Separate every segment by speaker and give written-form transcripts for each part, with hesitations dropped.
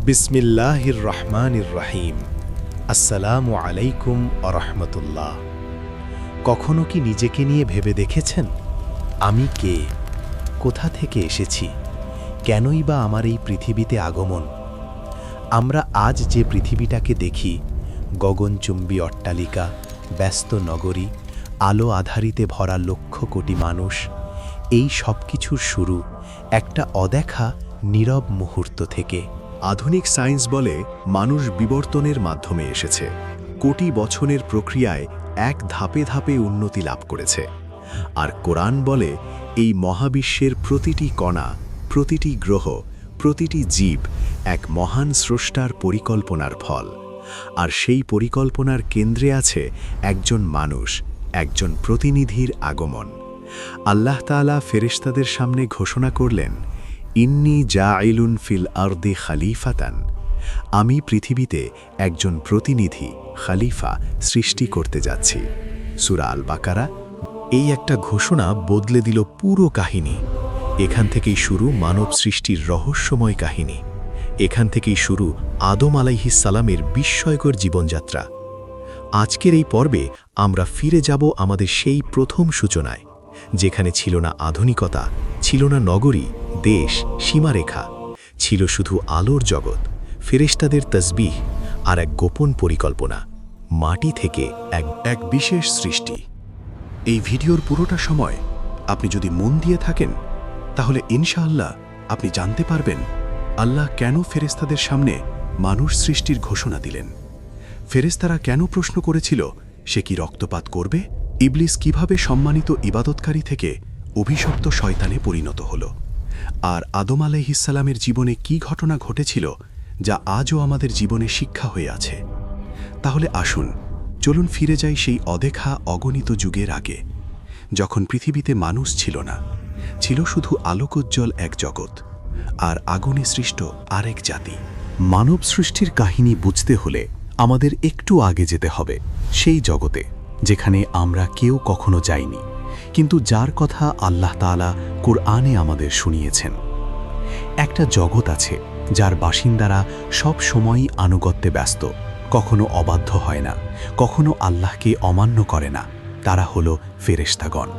Speaker 1: বিসমিল্লাহির রহমানির রহিম। আসসালামু আলাইকুম আরহামতুল্লাহ। কখনো কি নিজেকে নিয়ে ভেবে দেখেছেন, আমি কে, কোথা থেকে এসেছি, কেনই বা আমার এই পৃথিবীতে আগমন? আমরা আজ যে পৃথিবীটাকে দেখি, গগনচুম্বী অট্টালিকা, ব্যস্ত নগরী, আলো আধারিতে ভরা লক্ষ কোটি মানুষ, এই সব কিছুর শুরু একটা অদেখা নীরব মুহূর্ত থেকে।
Speaker 2: আধুনিক সায়েন্স বলে মানুষ বিবর্তনের মাধ্যমে এসেছে, কোটি বছরের প্রক্রিয়ায় এক ধাপে ধাপে উন্নতি লাভ করেছে। আর কোরআন বলে এই মহাবিশ্বের প্রতিটি কণা, প্রতিটি গ্রহ, প্রতিটি জীব এক মহান স্রষ্টার পরিকল্পনার ফল। আর সেই পরিকল্পনার কেন্দ্রে আছে একজন মানুষ, একজন প্রতিনিধির আগমন। আল্লাহ তাআলা ফেরেশতাদের সামনে ঘোষণা করলেন, ইন্নী জাইলুন ফিল আরদি খালিফাতান, আমি পৃথিবীতে একজন প্রতিনিধি, খালিফা সৃষ্টি করতে যাচ্ছি। সূরা আল বাকারা।
Speaker 1: এই একটা ঘোষণা বদলে দিল পুরো কাহিনী। এখান থেকেই শুরু মানব সৃষ্টির রহস্যময় কাহিনী। এখান থেকেই শুরু আদম আলাইহিস সালামের বিস্ময়কর জীবনযাত্রা। আজকের এই পর্বে আমরা ফিরে যাব আমাদের সেই প্রথম সূচনায়, যেখানে ছিল না আধুনিকতা, ছিল না নগরী, দেশ, সীমারেখা, ছিল শুধু আলোর জগৎ, ফেরেশতাদের তসবিহ আর এক গোপন পরিকল্পনা। মাটি থেকে এক বিশেষ সৃষ্টি।
Speaker 2: এই ভিডিওর পুরোটা সময় আপনি যদি মন দিয়ে থাকেন, তাহলে ইনশাআল্লাহ আপনি জানতে পারবেন আল্লাহ কেন ফেরেশতাদের সামনে মানুষ সৃষ্টির ঘোষণা দিলেন। ফেরেশতারা কেন প্রশ্ন করেছিল সে কি রক্তপাত করবে? ইবলিস কিভাবে সম্মানিত ইবাদতকারী থেকে অভিশপ্ত শয়তানে পরিণত হল? আর আদম আলাইহিস সালামের জীবনে কি ঘটনা ঘটেছিল যা আজও আমাদের জীবনে শিক্ষা হয়ে আছে? তাহলে আসুন, চলুন ফিরে যাই সেই অদেখা অগণিত যুগের আগে, যখন পৃথিবীতে মানুষ ছিল না, ছিল শুধু আলোকোজ্জ্বল এক জগৎ আর আগুনে সৃষ্ট আরেক জাতি।
Speaker 1: মানব সৃষ্টির কাহিনী বুঝতে হলে আমাদের একটু আগে যেতে হবে, সেই জগতে যেখানে আমরা কেউ কখনো যাইনি, কিন্তু যার কথা আল্লাহ তাআলা কুরআনে আমাদের শুনিয়েছেন। একটা জগৎ আছে যার বাসিন্দারা সব সময়ই আনুগত্যে ব্যস্ত, কখনো অবাধ্য হয় না, কখনো আল্লাহকে অমান্য করে না। তারা হলো ফেরেশতাগণ।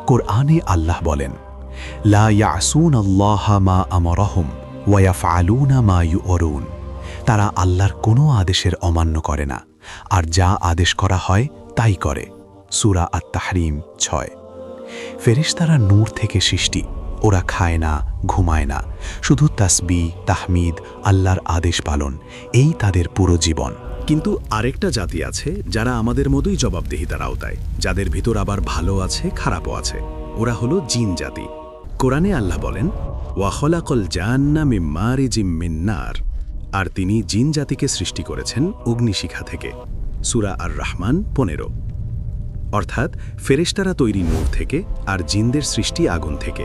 Speaker 1: কুরআনে আল্লাহ বলেন, লা ইয়াসুনাল্লাহা মা আমারাহুম ওয়া ইয়াফআলুনা মা ইউমারুন। তারা আল্লাহর কোনো আদেশের অমান্য করে না, আর যা আদেশ করা হয় তাই করে। সূরা আত-তাহরিম 6। ফেরেশতারা নূর থেকে সৃষ্টি। ওরা খায় না, ঘুমায় না, শুধু তাসবিহ, তাহমিদ, আল্লাহর আদেশ পালন, এই তাদের পুরো জীবন।
Speaker 2: কিন্তু আরেকটা জাতি আছে যারা আমাদের মতোই জবাবদিহিতার আওতায়, যাদের ভিতর আবার ভালো আছে, খারাপও আছে। ওরা হলো জিন জাতি। কোরআনে আল্লাহ বলেন, ওয়া খলাকাল জান্না মিন মারিজিম মিন নার, আর তিনি জিন জাতিকে সৃষ্টি করেছেন অগ্নিশিখা থেকে। সূরা আর রহমান 15। অর্থাৎ ফেরেশতারা তৈরি নূর থেকে, আর জিনদের সৃষ্টি আগুন থেকে।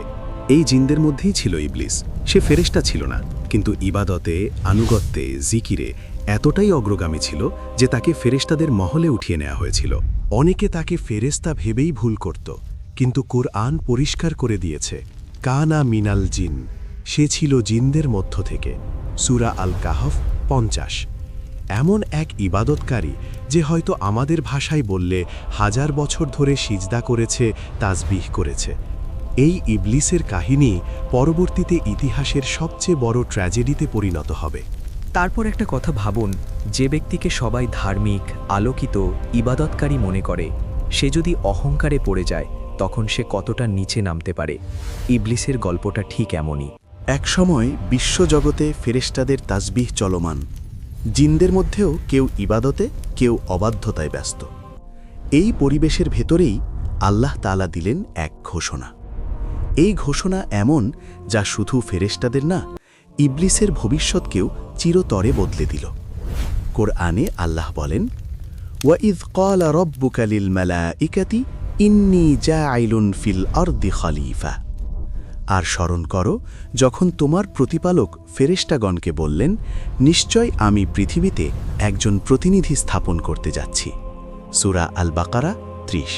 Speaker 2: এই জিনদের মধ্যেই ছিল ইবলিস। সে ফেরেশতা ছিল না, কিন্তু ইবাদতে, আনুগত্যে, জিকিরে এতটাই অগ্রগামী ছিল যে তাকে ফেরেশতাদের মহলে উঠিয়ে নেওয়া হয়েছিল। অনেকে তাকে ফেরেশতা ভেবেই ভুল করত, কিন্তু কুরআন পরিষ্কার করে দিয়েছে, কানা মিনাল জিন, সে ছিল জিনদের মধ্য থেকে। সূরা আল কাহফ 50। এমন এক ইবাদতকারী যে হয়তো আমাদের ভাষায় বললে 1000 বছর ধরে সিজদা করেছে, তাসবিহ করেছে। এই ইবলিসের কাহিনী পরবর্তীতে ইতিহাসের সবচেয়ে বড় ট্র্যাজেডিতে পরিণত হবে।
Speaker 3: তারপর একটা কথা ভাবুন, যে ব্যক্তিকে সবাই ধার্মিক, আলোকিত, ইবাদতকারী মনে করে, সে যদি অহংকারে পড়ে যায়, তখন সে কতটা নিচে নামতে পারে। ইবলিসের গল্পটা ঠিক এমনই।
Speaker 2: একসময় বিশ্বজগতে ফেরেশতাদের তাসবিহ চলমান, জিনদের মধ্যেও কেউ ইবাদতে, কেউ অবাধ্যতায় ব্যস্ত। এই পরিবেশের ভেতরেই আল্লাহ তাআলা দিলেন এক ঘোষণা। এই ঘোষণা এমন যা শুধু ফেরেশতাদের না, ইবলিসের ভবিষ্যৎকেও চিরতরে বদলে দিল। কোরআনে আল্লাহ বলেন, ওয়াইয ক্বালা রাব্বুকা লিল মালাইকাতি ইন্নী জাইলুন ফিল আরদি খলিফা। আর স্মরণ করো যখন তোমার প্রতিপালক ফেরেশতাগণকে বললেন, নিশ্চয় আমি পৃথিবীতে একজন প্রতিনিধি স্থাপন করতে যাচ্ছি। সূরা আল বাকারা 30।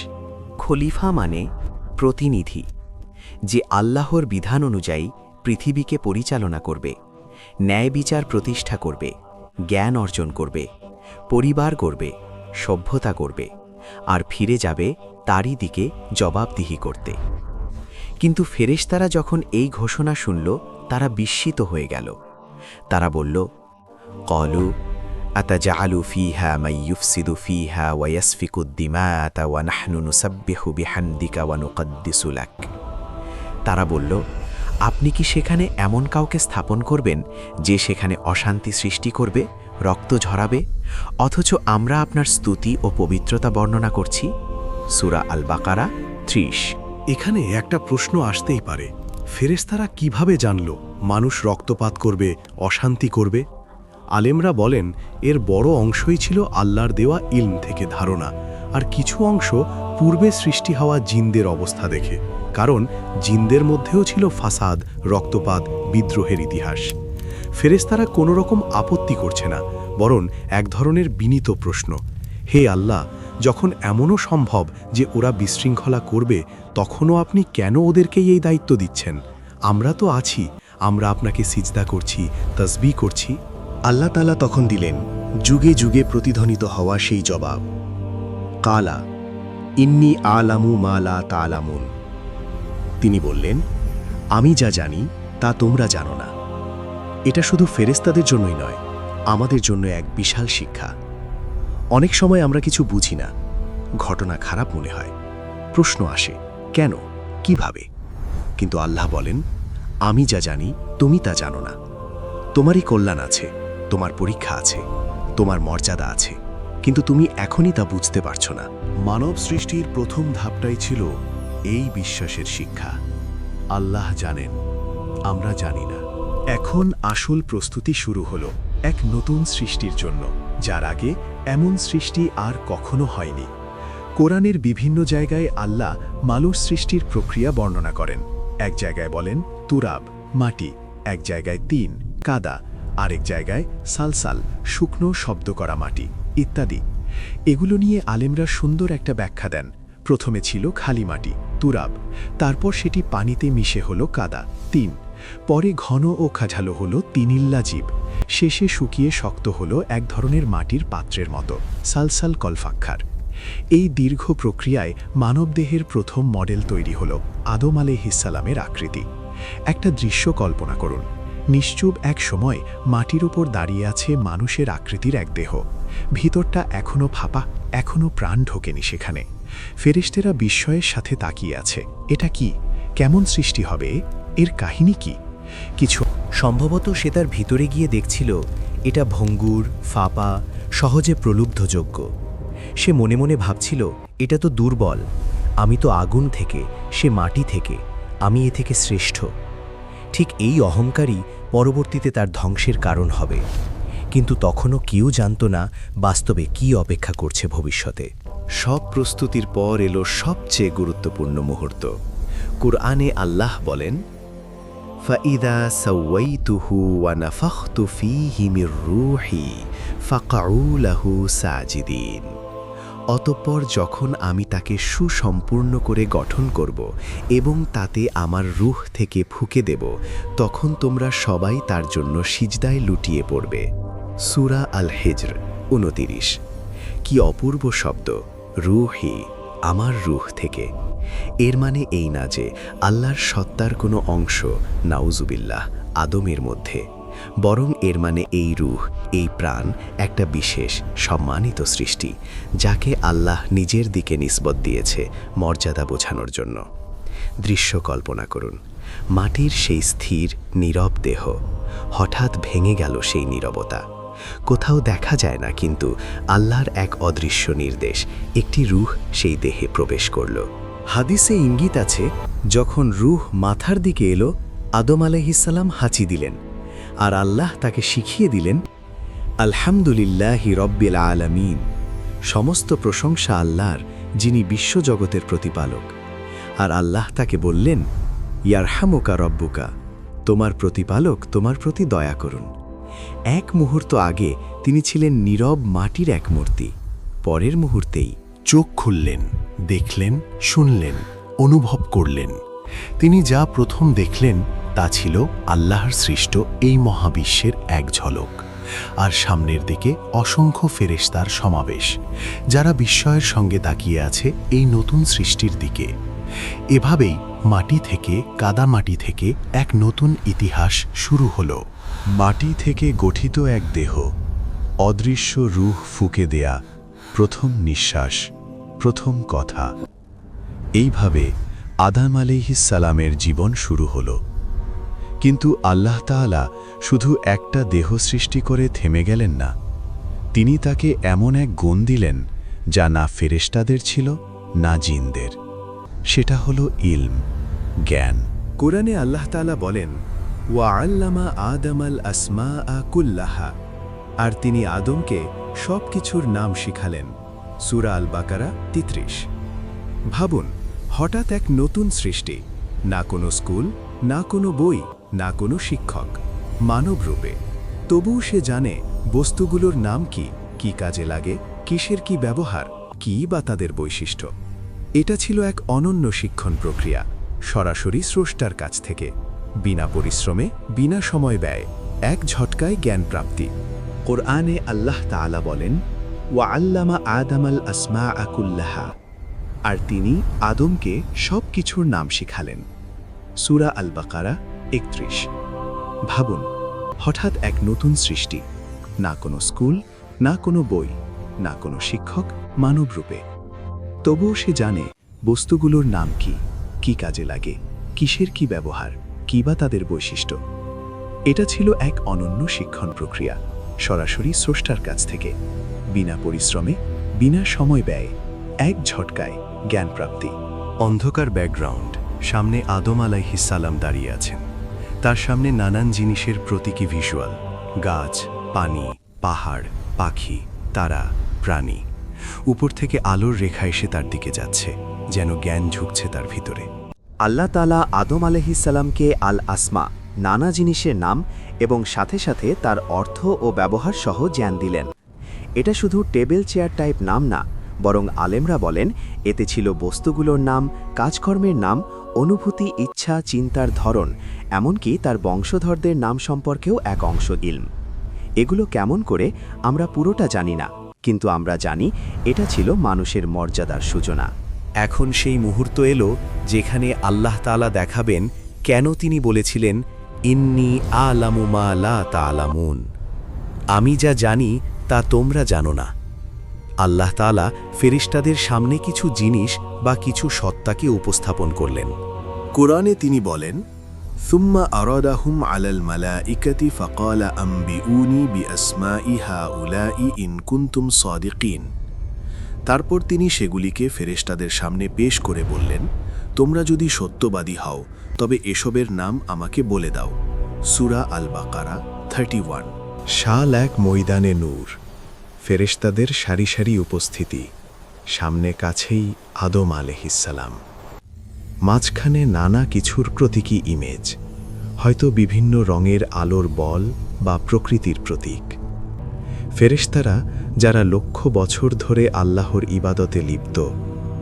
Speaker 4: খলিফা মানে প্রতিনিধি, যে আল্লাহর বিধান অনুযায়ী পৃথিবীকে পরিচালনা করবে, ন্যায় বিচার প্রতিষ্ঠা করবে, জ্ঞান অর্জন করবে, পরিবার গড়বে, সভ্যতা করবে, আর ফিরে যাবে তারই দিকে জবাবদিহি করতে। কিন্তু ফেরেশতারা যখন এই ঘোষণা শুনল, তারা বিস্মিত হয়ে গেল। তারা বলল, ক্বালু আতাজআলু ফীহা মান ইউফসিদু ফীহা ওয়া ইয়াসফিকু আদ-দিমাআ ওয়া নাহনু নুসাব্বিহু বিহামদিকা ওয়া নুকদ্দিসু লাক। তারা বলল, আপনি কি সেখানে এমন কাউকে স্থাপন করবেন যে সেখানে অশান্তি সৃষ্টি করবে, রক্ত ঝরাবে, অথচ আমরা আপনার স্তুতি ও পবিত্রতা বর্ণনা করছি? সূরা আল বাকারা 30।
Speaker 2: এখানে একটা প্রশ্ন আসতেই পারে, ফেরেশতারা কিভাবে জানল মানুষ রক্তপাত করবে, অশান্তি করবে? আলেমরা বলেন, এর বড় অংশই ছিল আল্লাহর দেওয়া ইলম থেকে ধারণা, আর কিছু অংশ পূর্বে সৃষ্টি হওয়া জিনদের অবস্থা দেখে। কারণ জিনদের মধ্যেও ছিল ফাসাদ, রক্তপাত, বিদ্রোহের ইতিহাস। ফেরেশতারা কোনো রকম আপত্তি করছে না, বরং এক ধরনের বিনীত প্রশ্ন, হে আল্লাহ, যখন এমনও সম্ভব যে ওরা বিশৃঙ্খলা করবে, তখনও আপনি কেন ওদেরকেই এই দায়িত্ব দিচ্ছেন? আমরা তো আছি, আমরা আপনাকে সিজদা করছি, তাসবিহ করছি।
Speaker 5: আল্লাহ তাআলা তখন দিলেন যুগে যুগে প্রতিধ্বনিত হওয়া সেই জবাব, কালা ইন্নী আলামু মা লা তা'লামুন। তিনি বললেন, আমি যা জানি তা তোমরা জানো না। এটা শুধু ফেরেশতাদের জন্যই নয়, আমাদের জন্য এক বিশাল শিক্ষা। অনেক সময় আমরা কিছু বুঝি না, ঘটনা খারাপ মনে হয়, প্রশ্ন আসে, কেন, কিভাবে? কিন্তু আল্লাহ বলেন, আমি যা জানি তুমি তা জানো না। তোমারই কল্যাণ আছে, তোমার পরীক্ষা আছে, তোমার মর্যাদা আছে, কিন্তু তুমি এখনই তা বুঝতে পারছো না।
Speaker 1: মানব সৃষ্টির প্রথম ধাপটাই ছিল এই বিশ্বাসের শিক্ষা। আল্লাহ জানেন, আমরা জানি না।
Speaker 5: এখন আসল প্রস্তুতি শুরু হলো এক নতুন সৃষ্টির জন্য, যার আগে এমন সৃষ্টি আর কখনো হয়নি। কোরআনের বিভিন্ন জায়গায় আল্লাহ মানুষ সৃষ্টির প্রক্রিয়া বর্ণনা করেন। এক জায়গায় বলেন তুরাব, মাটি, এক জায়গায় তিন, কাদা, আরেক জায়গায় সালসাল, শুকনো শব্দ করা মাটি ইত্যাদি। এগুলো নিয়ে আলেমরা সুন্দর একটা ব্যাখ্যা দেন। প্রথমে ছিল খালি মাটি, তুরাব, তারপর সেটি পানিতে মিশে হলো কাদা, তিন, পরে ঘন ও খাঝালো হলো তিনিল্লা জীব, শেষে শুকিয়ে শক্ত হলো এক ধরনের মাটির পাত্রের মতো, সালসাল কলফাক্ষার। এই দীর্ঘ প্রক্রিয়ায় মানবদেহের প্রথম মডেল তৈরি হলো আদম আলাইহিসসালামের আকৃতি। একটা দৃশ্য কল্পনা করুন, নিশ্চুপ এক সময় মাটির উপর দাঁড়িয়ে আছে মানুষের আকৃতির এক দেহ। ভিতরটা এখনো ফাঁপা, এখনো প্রাণ ঢোকেনি সেখানে। ফেরেশতারা বিস্ময়ের সাথে তাকিয়ে আছে, এটা কি, কেমন সৃষ্টি হবে, এর কাহিনী কি? কিছু
Speaker 3: সম্ভবত সে তার ভিতরে গিয়ে দেখছিল এটা ভঙ্গুর, ফাঁপা, সহজে প্রলুব্ধযোগ্য। সে মনে মনে ভাবছিল, এটা তো দুর্বল, আমি তো আগুন থেকে, সে মাটি থেকে, আমি এ থেকে শ্রেষ্ঠ। ঠিক এই অহংকারই পরবর্তীতে তার ধ্বংসের কারণ হবে। কিন্তু তখনও কেউ জানত না বাস্তবে কি অপেক্ষা করছে ভবিষ্যতে।
Speaker 1: সব প্রস্তুতির পর এলো সবচেয়ে গুরুত্বপূর্ণ মুহূর্ত। কুরআনে আল্লাহ বলেন, ফাইদা সাওয়াইতুহু ওয়া নাফাখতু ফীহি মির রূহি ফাকউ লাহু সাজিদিন। অতঃপর যখন আমি তাকে সুসম্পূর্ণ করে গঠন করব এবং তাতে আমার রূহ থেকে ফুঁকে দেব, তখন তোমরা সবাই তার জন্য সিজদায় লুটিয়ে পড়বে। সূরা আল হিজর 29। কি অপূর্ব শব্দ, রূহি, আমার রূহ থেকে। এর মানে এই না যে আল্লাহর সত্তার কোনো অংশ, নাউজুবিল্লাহ, আদমের মধ্যে, বরং এর মানে এই রূহ, এই প্রাণ একটা বিশেষ সম্মানিত সৃষ্টি, যাকে আল্লাহ নিজের দিকে নিসবত দিয়েছে মর্যাদা বোঝানোর জন্য। দৃশ্য কল্পনা করুন, মাটির সেই স্থির নীরব দেহ, হঠাৎ ভেঙে গেল সেই নীরবতা। কোথাও দেখা যায় না, কিন্তু আল্লাহর এক অদৃশ্য নির্দেশ, একটি রূহ সেই দেহে প্রবেশ করল।
Speaker 5: হাদিসে ইঙ্গিত আছে, যখন রূহ মাথার দিকে এলো, আদম আলাইহিসসালাম হাঁচি দিলেন, আর আল্লাহ তাকে শিখিয়ে দিলেন, আলহামদুলিল্লাহি রব্বিল আলামিন, সমস্ত প্রশংসা আল্লাহর, যিনি বিশ্বজগতের প্রতিপালক। আর আল্লাহ তাকে বললেন, ইয়ারহামুকা রব্বুকা, তোমার প্রতিপালক তোমার প্রতি দয়া করুন। এক মুহূর্ত আগে তিনি ছিলেন নীরব মাটির এক মূর্তি, পরের মুহূর্তেই
Speaker 1: চোখ খুললেন, দেখলেন, শুনলেন, অনুভব করলেন। তিনি যা প্রথম দেখলেন
Speaker 2: তা ছিল আল্লাহর সৃষ্ট এই মহাবিশ্বের এক ঝলক, আর সামনের দিকে অসংখ্য ফেরেশতার সমাবেশ, যারা বিস্ময়ের সঙ্গে তাকিয়ে আছে এই নতুন সৃষ্টির দিকে। এভাবেই মাটি থেকে, কাদামাটি থেকে এক নতুন ইতিহাস শুরু হলো।
Speaker 5: মাটি থেকে গঠিত এক দেহ, অদৃশ্য রূহ ফুঁকে দেয়া প্রথম নিঃশ্বাস, প্রথম কথা। এইভাবে আদম আলাইহিস সালামের জীবন শুরু হলো। কিন্তু আল্লাহ তাআলা শুধু একটা দেহ সৃষ্টি করে থেমে গেলেন না। তিনি তাকে এমন এক গুণ দিলেন যা না ফেরেশতাদের ছিল, না জিনদের। সেটা হলো ইলম, জ্ঞান। কোরআনে আল্লাহ তাআলা বলেন, ওয়া আল্লামা আদমাল আসমাআ কুল্লাহা, আর তিনি আদমকে সব কিছুর নাম শিখালেন। সূরা আল বাকারা 33। ভাবুন, হঠাৎ এক নতুন সৃষ্টি, না কোনো স্কুল, না কোনো বই, না কোনো শিক্ষক, মানব রূপে। তবুও সে জানে বস্তুগুলোর নাম কি, কি কাজে লাগে, কিসের কি ব্যবহার, কি বা তাদের বৈশিষ্ট্য। এটা ছিল এক অনন্য শিক্ষণ প্রক্রিয়া, সরাসরি স্রষ্টার কাছ থেকে, বিনা পরিশ্রমে, বিনা সময় ব্যয়, এক ঝটকায় জ্ঞান প্রাপ্তি। কোরআনে আল্লাহ তাআলা বলেন, ওয়া আল্লামা আদমাল আসমাআ কুল্লাহা, আর তিনি আদমকে সব কিছুর নাম শিখালেন। সূরা আল বাকারা 31। ভাবুন, হঠাৎ এক নতুন সৃষ্টি, না কোনো স্কুল, না কোনো বই, না কোনো শিক্ষক, মানব রূপে। তবুও সে জানে বস্তুগুলোর নাম কি, কি কাজে লাগে, কিসের কি ব্যবহার, কি বা তাদের বৈশিষ্ট্য। এটা ছিল এক অনন্য শিক্ষণ প্রক্রিয়া, সরাসরি স্রষ্টার কাছ থেকে, বিনা পরিশ্রমে, বিনা সময় ব্যয়ে, এক ঝটকায় জ্ঞান প্রাপ্তি।
Speaker 2: অন্ধকার ব্যাকগ্রাউন্ড, সামনে আদম আলাইহিস সালাম দাঁড়িয়ে আছেন। তার সামনে নানান জিনিসের প্রতীকী ভিজুয়াল, গাছ, পানি, পাহাড়, পাখি, তারা, প্রাণী। উপর থেকে আলোর রেখা এসে তার দিকে যাচ্ছে, যেন জ্ঞান ঝুঁকছে তার ভিতরে।
Speaker 4: আল্লাহ তাআলা আদম আলাইহিস সালামকে আল আসমা, নানা জিনিসের নাম, এবং সাথে সাথে তার অর্থ ও ব্যবহার সহ জ্ঞান দিলেন। এটা শুধু টেবিল চেয়ার টাইপ নাম না, বরং আলেমরা বলেন এতে ছিল বস্তুগুলোর নাম, কাজকর্মের নাম, অনুভূতি, ইচ্ছা, চিন্তার ধরন, এমনকি তার বংশধরদের নাম সম্পর্কেও এক অংশ ইলম। এগুলো কেমন করে আমরা পুরোটা জানি না, কিন্তু আমরা জানি এটা ছিল মানুষের মর্যাদার সূচনা।
Speaker 3: এখন সেই মুহূর্ত এলো যেখানে আল্লাহ তাআলা দেখাবেন কেন তিনি বলেছিলেন, ইন্নী আ'লামু মা লা তা'লামুন, আমি যা জানি তা তোমরা জানো না। আল্লাহ তাআলা ফেরেশতাদের সামনে কিছু জিনিস বা কিছু সত্তাকে উপস্থাপন করলেন।
Speaker 2: কোরআনে তিনি বলেন, সুম্মা আরাদাহুম আলাল মালাইকাতি ফাকালা আম্বিউনি বিআসমাই হাউলাই ইন কুনতুম সাদিকিন। তারপর তিনি সেগুলিকে ফেরেশতাদের সামনে পেশ করে বললেন, তোমরা যদি সত্যবাদী হও তবে এসবের নাম আমাকে বলে দাও। সূরা আল বাকারা 31।
Speaker 5: শাল এক ময়দানে নূর, ফেরেশতাদের সারি সারি উপস্থিতি, সামনে কাছেই আদম আলাইহিস সালাম। মাঝখানে নানা কিছুর প্রতীকী ইমেজ, হয়তো বিভিন্ন রঙের আলোর বল বা প্রকৃতির প্রতীক। ফেরেশতারা যারা লক্ষ বছর ধরে আল্লাহর ইবাদতে লিপ্ত,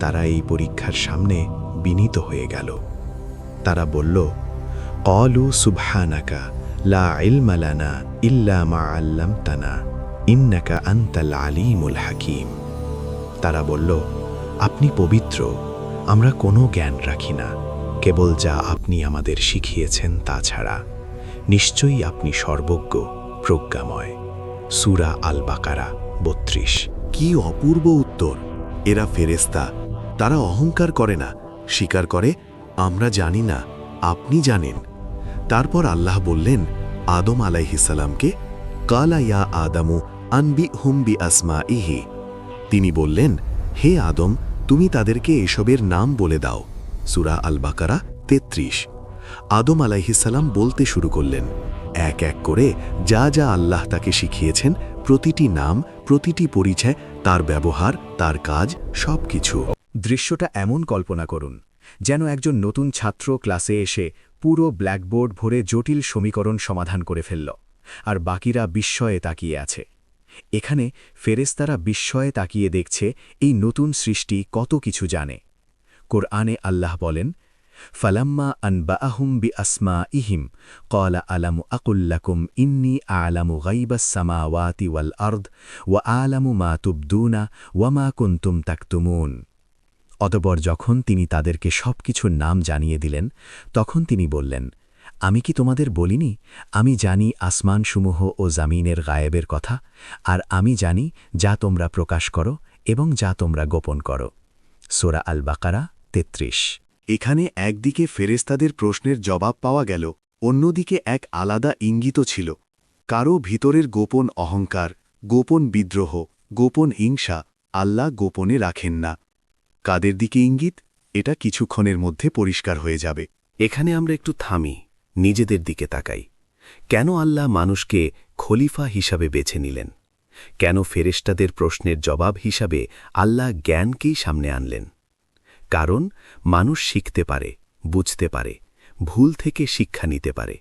Speaker 5: তারা এই পরীক্ষার সামনে বিনীত হয়ে গেল। তারা বলল, ক্বালু সুবহানাকা লা ইলমা লানা ইল্লা মা আল্লামতানা ইন্নাকা আনতাল আলিমুল হাকিম। তারা বলল, আপনি পবিত্র, আমরা কোনো জ্ঞান রাখি না, কেবল যা আপনি আমাদের শিখিয়েছেন তা ছাড়া। নিশ্চয়ই আপনি সর্বজ্ঞ, প্রজ্ঞাময়। সূরা আল বাকারা 32।
Speaker 2: কি অপূর্ব উত্তর! এরা ফেরেশতা, তারা অহংকার করে না, স্বীকার করে, আমরা জানি না, আপনি জানেন। তারপর আল্লাহ বললেন আদম আলাইহিস সালামকে, কালা ইয়া আদামু আনবিহুম বিআসমাইহি। তিনি বললেন, হে আদম, তুমি তাদেরকে এসবের নাম বলে দাও। সূরা আল বাকারা 33। আদম আলাইহিস সালাম বলতে শুরু করলেন, এক এক করে যা যা আল্লাহ তাকে শিখিয়েছেন, প্রতিটি নাম, প্রতিটি পরিচয়, তার ব্যবহার, তার কাজ, সবকিছু।
Speaker 3: দৃশ্যটা এমন কল্পনা করুন, যেন একজন নতুন ছাত্র ক্লাসে এসে পুরো ব্ল্যাকবোর্ড ভরে জটিল সমীকরণ সমাধান করে ফেলল, আর বাকিরা বিস্ময়ে তাকিয়ে আছে। এখানে ফেরেশতারা বিস্ময়ে তাকিয়ে দেখছে এই নতুন সৃষ্টি কত কিছু জানে। কোরআনে আল্লাহ বলেন,
Speaker 5: ফালাম্মা আনবাআহুম বিআসমাইহিম ক্বালা আলামু আকুল লাকুম ইন্নী আ'লামু গায়বাস সামাওয়াতি ওয়াল আরদ ওয়া আ'লামু মা তুবদুনা ওয়া মা কুনতুম তাকতুমুন। অতঃপর যখন তিনি তাদেরকে সবকিছুর নাম জানিয়ে দিলেন, তখন তিনি বললেন, আমি কি তোমাদের বলিনি, আমি জানি আসমানসমূহ ও জামিনের গায়েবের কথা, আর আমি জানি যা তোমরা প্রকাশ করো এবং যা তোমরা গোপন করো। সূরা আল বাকারা ৩৩।
Speaker 2: এখানে একদিকে ফেরেশতাদের প্রশ্নের জবাব পাওয়া গেল, অন্যদিকে এক আলাদা ইঙ্গিত ছিল। কারও ভিতরের গোপন অহংকার, গোপন বিদ্রোহ, গোপন হিংসা আল্লাহ গোপনে রাখেন না। কাদের দিকে ইঙ্গিত, এটা কিছুক্ষণের মধ্যে পরিষ্কার হয়ে যাবে। এখানে আমরা একটু থামি, নিজেদের দিকে তাকাই। কেন আল্লাহ মানুষকে খলিফা হিসাবে বেছে নিলেন? কেন ফেরেশতাদের প্রশ্নের জবাব হিসাবে আল্লাহ জ্ঞানকেই সামনে আনলেন? কারণ মানুষ শিখতে পারে, বুঝতে পারে, ভুল থেকে শিক্ষা নিতে পারে,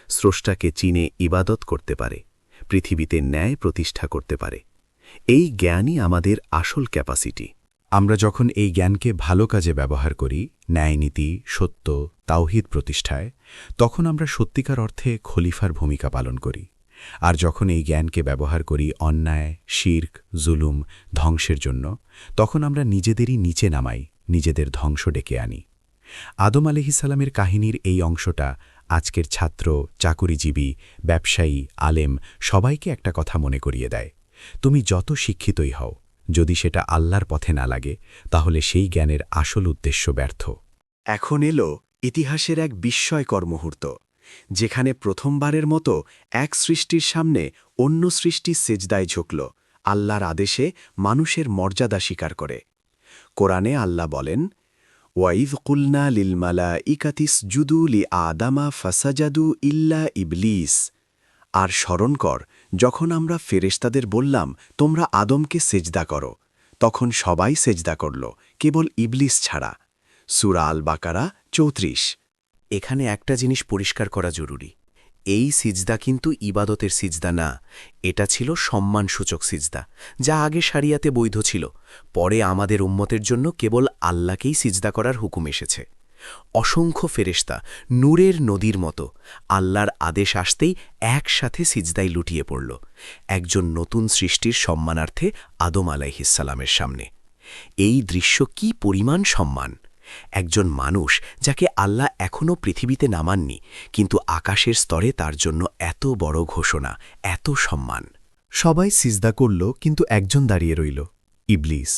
Speaker 2: স্রষ্টাকে চিনে ইবাদত করতে পারে, পৃথিবীতে ন্যায় প্রতিষ্ঠা করতে পারে। এই জ্ঞানই আমাদের আসল ক্যাপাসিটি।
Speaker 1: আমরা যখন এই জ্ঞানকে ভালো কাজে ব্যবহার করি, ন্যায়নীতি, সত্য, তাওহীদ প্রতিষ্ঠায়, তখন আমরা সত্যিকার অর্থে খলিফার ভূমিকা পালন করি। আর যখন এই জ্ঞানকে ব্যবহার করি অন্যায়, শিরক, জুলুম, ধ্বংসের জন্য, তখন আমরা নিজেদেরই নিচে নামাই, নিজেদের ধ্বংস ডেকে আনি। আদম আলাইহিসসালামের কাহিনীর এই অংশটা আজকের ছাত্র, চাকুরিজীবী, ব্যবসায়ী, আলেম সবাইকে একটা কথা মনে করিয়ে দেয়। তুমি যত শিক্ষিতই হও, যদি সেটা আল্লাহর পথে না লাগে, তাহলে সেই জ্ঞানের আসল উদ্দেশ্য ব্যর্থ।
Speaker 2: এখন এলো ইতিহাসের এক বিস্ময়কর মুহূর্ত, যেখানে প্রথমবারের মতো এক সৃষ্টির সামনে অন্য সৃষ্টি সেজদায় ঝুঁকল, আল্লাহর আদেশে মানুষের মর্যাদা স্বীকার করে। কোরআনে আল্লাহ বলেন, ওয়াইদ কুলনা লিল মালাইকাতি ইসজুদু লি আদামা ফাসাজাদু ইল্লা ইবলিস। আর স্মরণ কর, যখন আমরা ফেরেশতাদের বললাম তোমরা আদমকে সেজদা করো, তখন সবাই সেজদা করল, কেবল ইবলিস ছাড়া। সূরা আল বাকারা ৩৪।
Speaker 4: এখানে একটা জিনিস পরিষ্কার করা জরুরি। এই সিজদা কিন্তু ইবাদতের সিজদা না, এটা ছিল সম্মানসূচক সিজদা, যা আগে শরিয়াতে বৈধ ছিল। পরে আমাদের উম্মতের জন্য কেবল আল্লাহকেই সিজদা করার হুকুম এসেছে। অসংখ্য ফেরেশতা নূরের নদীর মতো আল্লাহর আদেশ আসতেই একসাথে সিজদায় লুটিয়ে পড়ল, একজন নতুন সৃষ্টির সম্মানার্থে আদম আলাইহিসসালামের সামনে। এই দৃশ্য কি পরিমাণ সম্মান! একজন মানুষ যাকে আল্লাহ এখনও পৃথিবীতে নামাননি, কিন্তু আকাশের স্তরে তার জন্য এত বড় ঘোষণা, এত সম্মান।
Speaker 1: সবাই সিজদা করল, কিন্তু একজন দাঁড়িয়ে রইল, ইবলিস।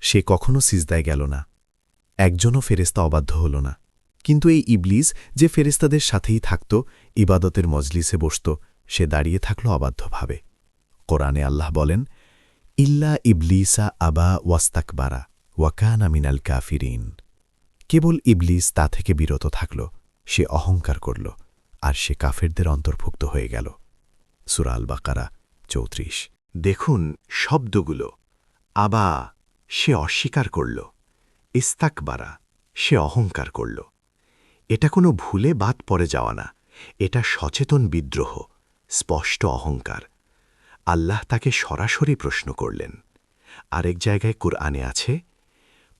Speaker 1: সে কখনো সিজদায় গেল না। একজনও ফেরেশতা অবাধ্য হল না। কিন্তু এই ইবলিস, যে ফেরেশতাদের সাথেই থাকত, ইবাদতের মজলিসে বসত, সে দাঁড়িয়ে থাকল অবাধ্যভাবে। কোরআনে আল্লাহ বলেন, ইল্লা ইবলিসা আবা ওয়াস্তাকবারা ওয়াকানা মিনাল কাফিরিন। কেবল ইবলিস তা থেকে বিরত থাকল, সে অহংকার করল, আর সে কাফেরদের অন্তর্ভুক্ত হয়ে গেল। সূরা আল বাকারা ৩৪।
Speaker 2: দেখুন শব্দগুলো। আবা, সে অস্বীকার করল। ইস্তাকবারা, সে অহংকার করল। এটা কোনো ভুলে বাদ পড়ে যাওয়া না, এটা সচেতন বিদ্রোহ, স্পষ্ট অহংকার। আল্লাহ তাকে সরাসরি প্রশ্ন করলেন। আরেক জায়গায় কুরআনে আছে,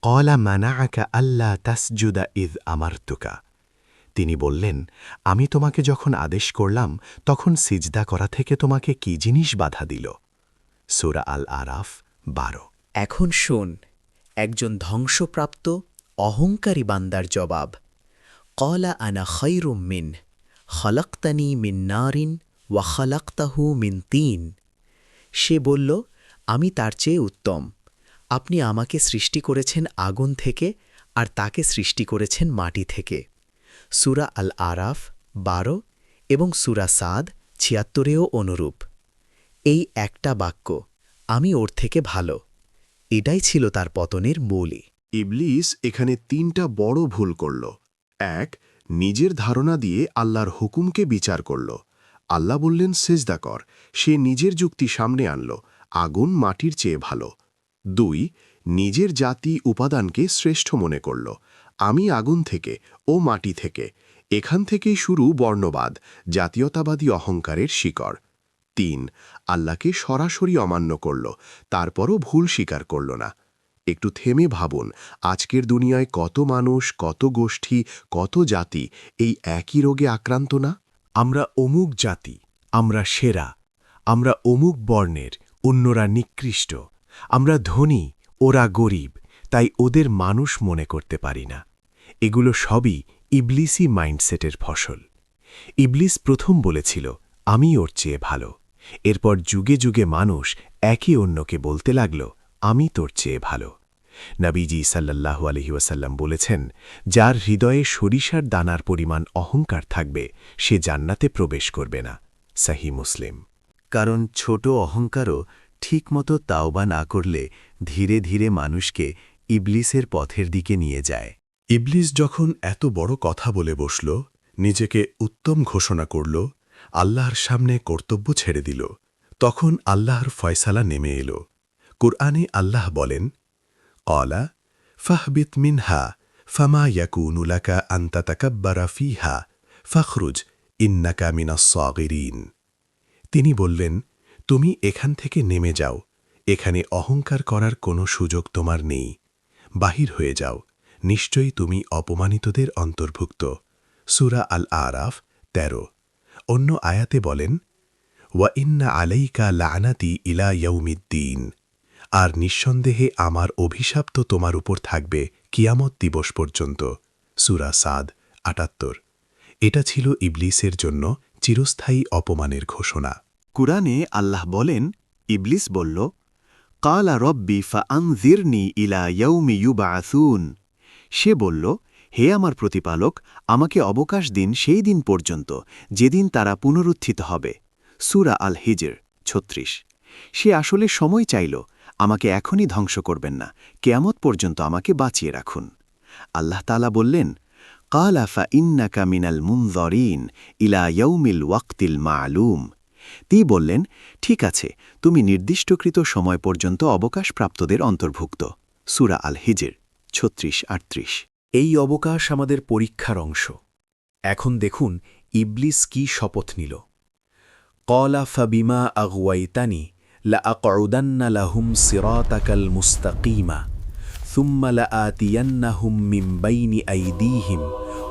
Speaker 2: ক্বালা মানাআকা আল্লা তাসজুদা ইয আমারতুকা। তিনি বললেন, আমি তোমাকে যখন আদেশ করলাম, তখন সিজদা করা থেকে তোমাকে কি জিনিস বাধা দিল? সূরা আল আরাফ ১২।
Speaker 3: এখন শোন একজন ধ্বংসপ্রাপ্ত অহংকারী বান্দার জবাব। ক্বালা আনা খায়রুম মিন খলাকতানি মিন নারিন ওয়া খলাকতাহু মিন তিন। সে বলল, আমি তার চেয়ে উত্তম। আপনি আমাকে সৃষ্টি করেছেন আগুন থেকে, আর তাকে সৃষ্টি করেছেন মাটি থেকে। সূরা আল আরাফ ১২ এবং সূরা সাদ ৭৬-এও অনুরূপ। এই একটা বাক্য, আমি ওর থেকে ভালো, এটাই ছিল তার পতনের মূলই।
Speaker 2: ইবলিস এখানে ৩টা বড় ভুল করল। ১, নিজের ধারণা দিয়ে আল্লাহর হুকুমকে বিচার করল। আল্লাহ বললেন সেজদা কর, সে নিজের যুক্তি সামনে আনল, আগুন মাটির চেয়ে ভালো। ২, নিজের জাতি উপাদানকে শ্রেষ্ঠ মনে করল, আমি আগুন থেকে, ও মাটি থেকে। এখান থেকেই শুরু বর্ণবাদ, জাতীয়তাবাদী অহংকারের শিকড়। ৩, আল্লাহকে সরাসরি অমান্য করল, তারপরও ভুল স্বীকার করল না।
Speaker 6: একটু থেমে ভাবুন, আজকের দুনিয়ায় কত মানুষ, কত গোষ্ঠী, কত জাতি এই একই রোগে আক্রান্ত না?
Speaker 5: আমরা অমুক জাতি, আমরা সেরা, আমরা অমুক বর্ণের, অন্যরা নিকৃষ্ট, আমরা ধনী, ওরা গরিব, তাই ওদের মানুষ মনে করতে পারি না। এগুলো সবই ইবলিসি মাইন্ডসেটের ফসল। ইবলিস প্রথম বলেছিল, আমি ওর চেয়ে ভালো। এরপর যুগে যুগে মানুষ একে অন্যকে বলতে লাগল, আমি তোর চেয়ে ভালো। নবীজি সাল্লাল্লাহু আলাইহি ওয়াসাল্লাম বলেছেন, যার হৃদয়ে সরিষার দানার পরিমাণ অহংকার থাকবে সে জান্নাতে প্রবেশ করবে না। সহিহ মুসলিম।
Speaker 1: কারণ ছোট অহংকারও ঠিকমতো তাওবা না করলে ধীরে ধীরে মানুষকে ইবলিসের পথের দিকে নিয়ে যায়।
Speaker 5: ইবলিস যখন এত বড় কথা বলে বসল, নিজেকে উত্তম ঘোষণা করল, আল্লাহর সামনে কর্তব্য ছেড়ে দিল, তখন আল্লাহর ফয়সালা নেমে এল। কুরআনে আল্লাহ বলেন, ক্বালা ফাহবিত মিনহা ফামা ইয়াকুনু লাকা আন তাতাকাব্বারা ফীহা ফাখরুজ ইন্নাকা মিনাস সাগিরিন। তিনি বললেন, তুমি এখান থেকে নেমে যাও, এখানে অহংকার করার কোনো সুযোগ তোমার নেই। বাহির হয়ে যাও, নিশ্চয়ই তুমি অপমানিতদের অন্তর্ভুক্ত। সূরা আল আরাফ ১৩। অন্য আয়াতে বলেন, ওয়া ইন্না আলাইকা লা'নাতি ইলা ইয়াউমিদ্দিন। আর নিঃসন্দেহে আমার অভিশাপ তো তোমার উপর থাকবে কিয়ামত দিবস পর্যন্ত। সূরা সাদ ৭৮। এটা ছিল ইবলিসের জন্য চিরস্থায়ী অপমানের ঘোষণা।
Speaker 1: কুরআনে আল্লাহ বলেন, ইবলিস বলল, ক্বালা রব্বি ফাআনযিরনি ইলা ইয়াউমি ইউবআসুন। সে বলল, হে আমার প্রতিপালক, আমাকে অবকাশ দিন সেই দিন পর্যন্ত যেদিন তারা পুনরুত্থিত হবে। সূরা আল হিজর ৩৬। সে আসলে সময় চাইল, আমাকে এখনই ধ্বংস করবেন না, কিয়ামত পর্যন্ত আমাকে বাঁচিয়ে রাখুন। আল্লাহ তাআলা বললেন, ক্বালা ফাইন্নাকা মিনাল মুনযরিন ইলা ইয়াউমিল ওয়াক্তিল মা'লুম। তিনি বললেন, ঠিক আছে, তুমি নির্দিষ্টকৃত সময় পর্যন্ত অবকাশপ্রাপ্তদের অন্তর্ভুক্ত। সূরা আল হিজর ৩৬-৩৮।
Speaker 3: এই অবকাশ আমাদের পরীক্ষার অংশ। এখন দেখুন ইবলিস কি শপথ নিল। ক্বালা ফাবিমা আগওয়াইতানি লাআকউদান্না লাহুম সিরাতাকাল মুস্তাকিমা সুম্মা লাআতিয়ান্নাহুম মিন বাইনি আইদিহিম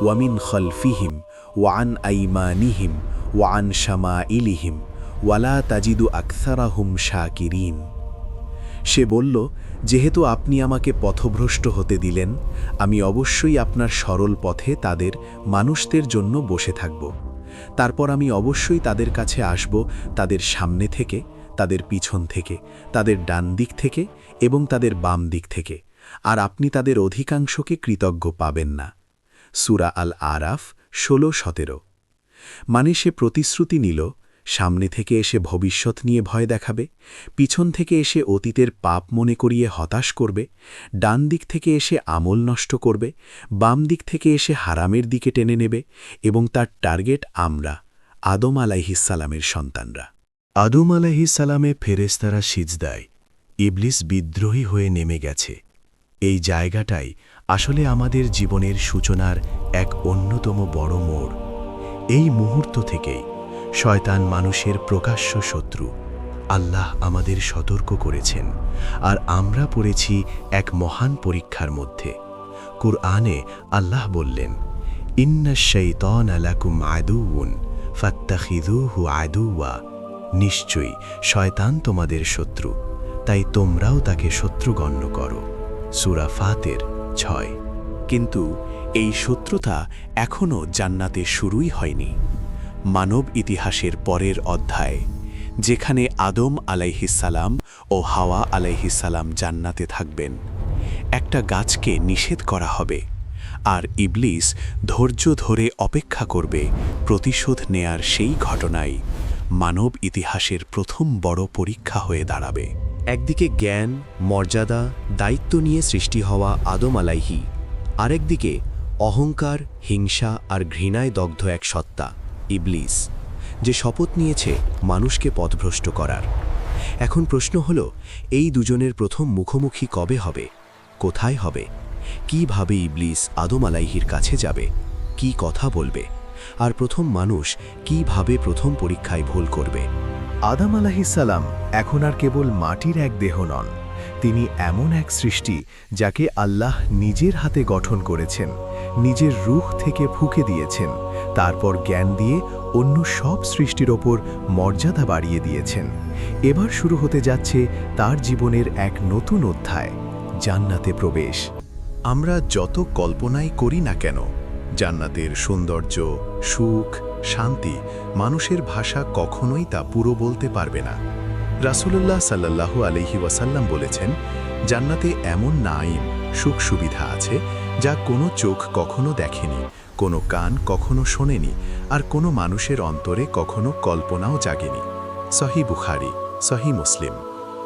Speaker 3: ওয়া মিন খালফিহিম ওয়া আন আইমানিহিম ওয়া আন শামাইলিহিম ওয়ালা তাজিদু আকসারাহুম শাকিরিন। সে বলল, যেহেতু আপনি আমাকে পথভ্রষ্ট হতে দিলেন, আমি অবশ্যই আপনার সরল পথে তাদের মানুষদের জন্য বসে থাকব। তারপর আমি অবশ্যই তাদের কাছে আসব, তাদের সামনে থেকে, তাদের পিছন থেকে, তাদের ডান দিক থেকে এবং তাদের বাম দিক থেকে, আর আপনি তাদের অধিকাংশকে কৃতজ্ঞ পাবেন না। সূরা আল আরাফ ১৬-১৭। মানে সে প্রতিশ্রুতি নিল, সামনে থেকে এসে ভবিষ্যৎ নিয়ে ভয় দেখাবে, পিছন থেকে এসে অতীতের পাপ মনে করিয়ে হতাশ করবে, ডান দিক থেকে এসে আমল নষ্ট করবে, বাম দিক থেকে এসে হারামের দিকে টেনে নেবে, এবং তার টার্গেট আমরা, আদম আলাইহিসসালামের সন্তানরা।
Speaker 5: আদম আলাইহিসসালামে ফেরেশতারা সিজদায়, ইবলিস বিদ্রোহী হয়ে নেমে গেছে। এই জায়গাটাই আসলে আমাদের জীবনের সূচনার এক অন্যতম বড় মোড়। এই মুহূর্ত থেকেই শয়তান মানুষের প্রকাশ্য শত্রু। আল্লাহ আমাদের সতর্ক করেছেন, আর আমরা পড়েছি এক মহান পরীক্ষার মধ্যে। কুরআনে আল্লাহ বললেন, ইন্নাশ শাইতানা লাকুম আদুউন ফাত্তাখিযুহু আদুওয়া। নিশ্চয়ই শয়তান তোমাদের শত্রু, তাই তোমরাও তাকে শত্রু গণ্য করো। সূরা ফাতির ৬।
Speaker 3: কিন্তু এই শত্রুতা এখনও জান্নাতে শুরুই হয়নি। মানব ইতিহাসের পরের অধ্যায়, যেখানে আদম আলাইহিসসালাম ও হাওয়া আলাইহিসসালাম জান্নাতে থাকবেন, একটা গাছকে নিষেধ করা হবে, আর ইবলিস ধৈর্য ধরে অপেক্ষা করবে প্রতিশোধ নেয়ার সেই ঘটনাই মানব ইতিহাসের প্রথম বড় পরীক্ষা হয়ে দাঁড়াবে। একদিকে জ্ঞান, মর্যাদা, দায়িত্ব নিয়ে সৃষ্টি হওয়া আদম আলাইহি, আরেকদিকে অহংকার, হিংসা আর ঘৃণায় দগ্ধ এক সত্তা, ইবলিস, যে শপথ নিয়েছে মানুষকে পথভ্রষ্ট করার। এখন প্রশ্ন হল, এই দুজনের প্রথম মুখোমুখি কবে হবে, কোথায় হবে, কিভাবে ইবলিস আদম আলাইহির কাছে যাবে, কি কথা বলবে, আর প্রথম মানুষ কিভাবে প্রথম পরীক্ষায় ভুল করবে।
Speaker 5: আদম আলাইহিসসালাম এখন আর কেবল মাটির এক দেহ নন, তিনি এমন এক সৃষ্টি যাকে আল্লাহ নিজের হাতে গঠন করেছেন, নিজের রূহ থেকে ফুঁকে দিয়েছেন, তারপর জ্ঞান দিয়ে অন্য সব সৃষ্টির ওপর মর্যাদা বাড়িয়ে দিয়েছেন। এবার শুরু হতে যাচ্ছে তার জীবনের এক নতুন অধ্যায়, জান্নাতে প্রবেশ। আমরা যত কল্পনাই করি না কেন, জান্নাতের সৌন্দর্য, সুখ, শান্তি মানুষের ভাষা কখনোই তা পুরো বলতে পারবে না। রাসূলুল্লাহ সাল্লাল্লাহু আলাইহি ওয়াসাল্লাম বলেছেন, জান্নাতে এমন নাঈম, সুখ সুবিধা আছে যা কোনো চোখ কখনো দেখেনি, কোনো কান কখনো শোনেনি, আর কোনো মানুষের অন্তরে কখনো কল্পনাও জাগেনি। সহিহ বুখারী, সহিহ মুসলিম।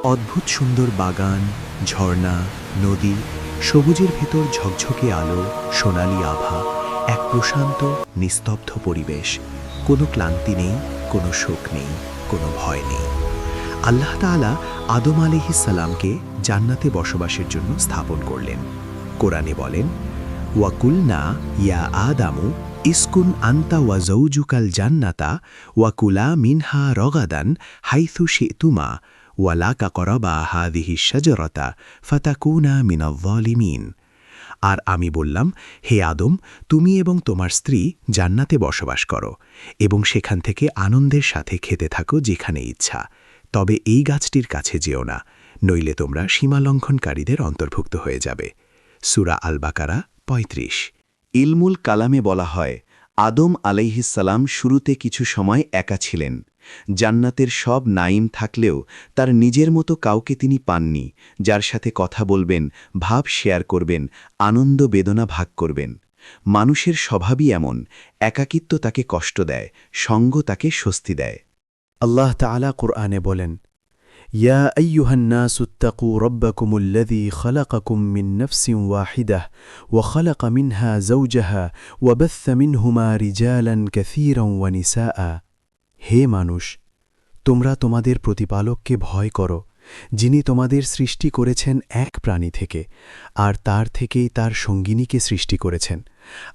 Speaker 1: অদ্ভুত সুন্দর বাগান, ঝর্ণা, নদী, সবুজের ভেতর ঝকঝকে আলো, সোনালি আভা, এক প্রশান্ত নিস্তব্ধ পরিবেশ। কোনো ক্লান্তি নেই, কোনো শোক নেই, কোনো ভয় নেই। আল্লাহ তাআলা আদম আলাইহিস সালামকে জান্নাতে বসবাসের জন্য স্থাপন করলেন। কোরআনে বলেন, ওয়াকুলনা ইয়া আদামু ইসকুন আনতা ওয়া যাওজুকাল জান্নাতা ওয়াকুলা মিনহা রগাদান হাইথু শি'তুমা ওয়ালা তাকরাবা হাযিহিশ শাজারাতা ফাতাকুনা মিনাল যালিমিন। আর আমি বললাম, হে আদম, তুমি এবং তোমার স্ত্রী জান্নাতে বসবাস করো এবং সেখান থেকে আনন্দের সাথে খেতে থাকো যেখানে ইচ্ছা, তবে এই গাছটির কাছে যেও না, নইলে তোমরা সীমালঙ্ঘনকারীদের অন্তর্ভুক্ত হয়ে যাবে। সূরা আল বাকারা ৩৫।
Speaker 7: ইলমুল কালামে বলা হয়, আদম আলাইহিসসালাম শুরুতে কিছু সময় একা ছিলেন। জান্নাতের সব নাঈম থাকলেও তার নিজের মতো কাউকে তিনি পাননি, যার সাথে কথা বলবেন, ভাব শেয়ার করবেন, আনন্দ বেদনা ভাগ করবেন। মানুষের স্বভাবই এমন, একাকিত্ব তাকে কষ্ট দেয়, সঙ্গ তাকে স্বস্তি দেয়।
Speaker 5: আল্লাহ তাআলা কুরআনে বলেন, ইয়া আইয়ুহান নাসু ইত্তাকু রাব্বাকুমুল্লাযী খালাকাকুম মিন নাফসিন ওয়াহিদাহ ওয়া খালাকা মিনহা যাওজাহা ওয়া বাথা মিনহুমা রিজালান কাসীরান ওয়া নিসাআ। হে মানুষ, তোমরা তোমাদের প্রতিপালককে ভয় করো, যিনি তোমাদের সৃষ্টি করেছেন এক প্রাণী থেকে, আর তার থেকেই তার সঙ্গিনীকে সৃষ্টি করেছেন,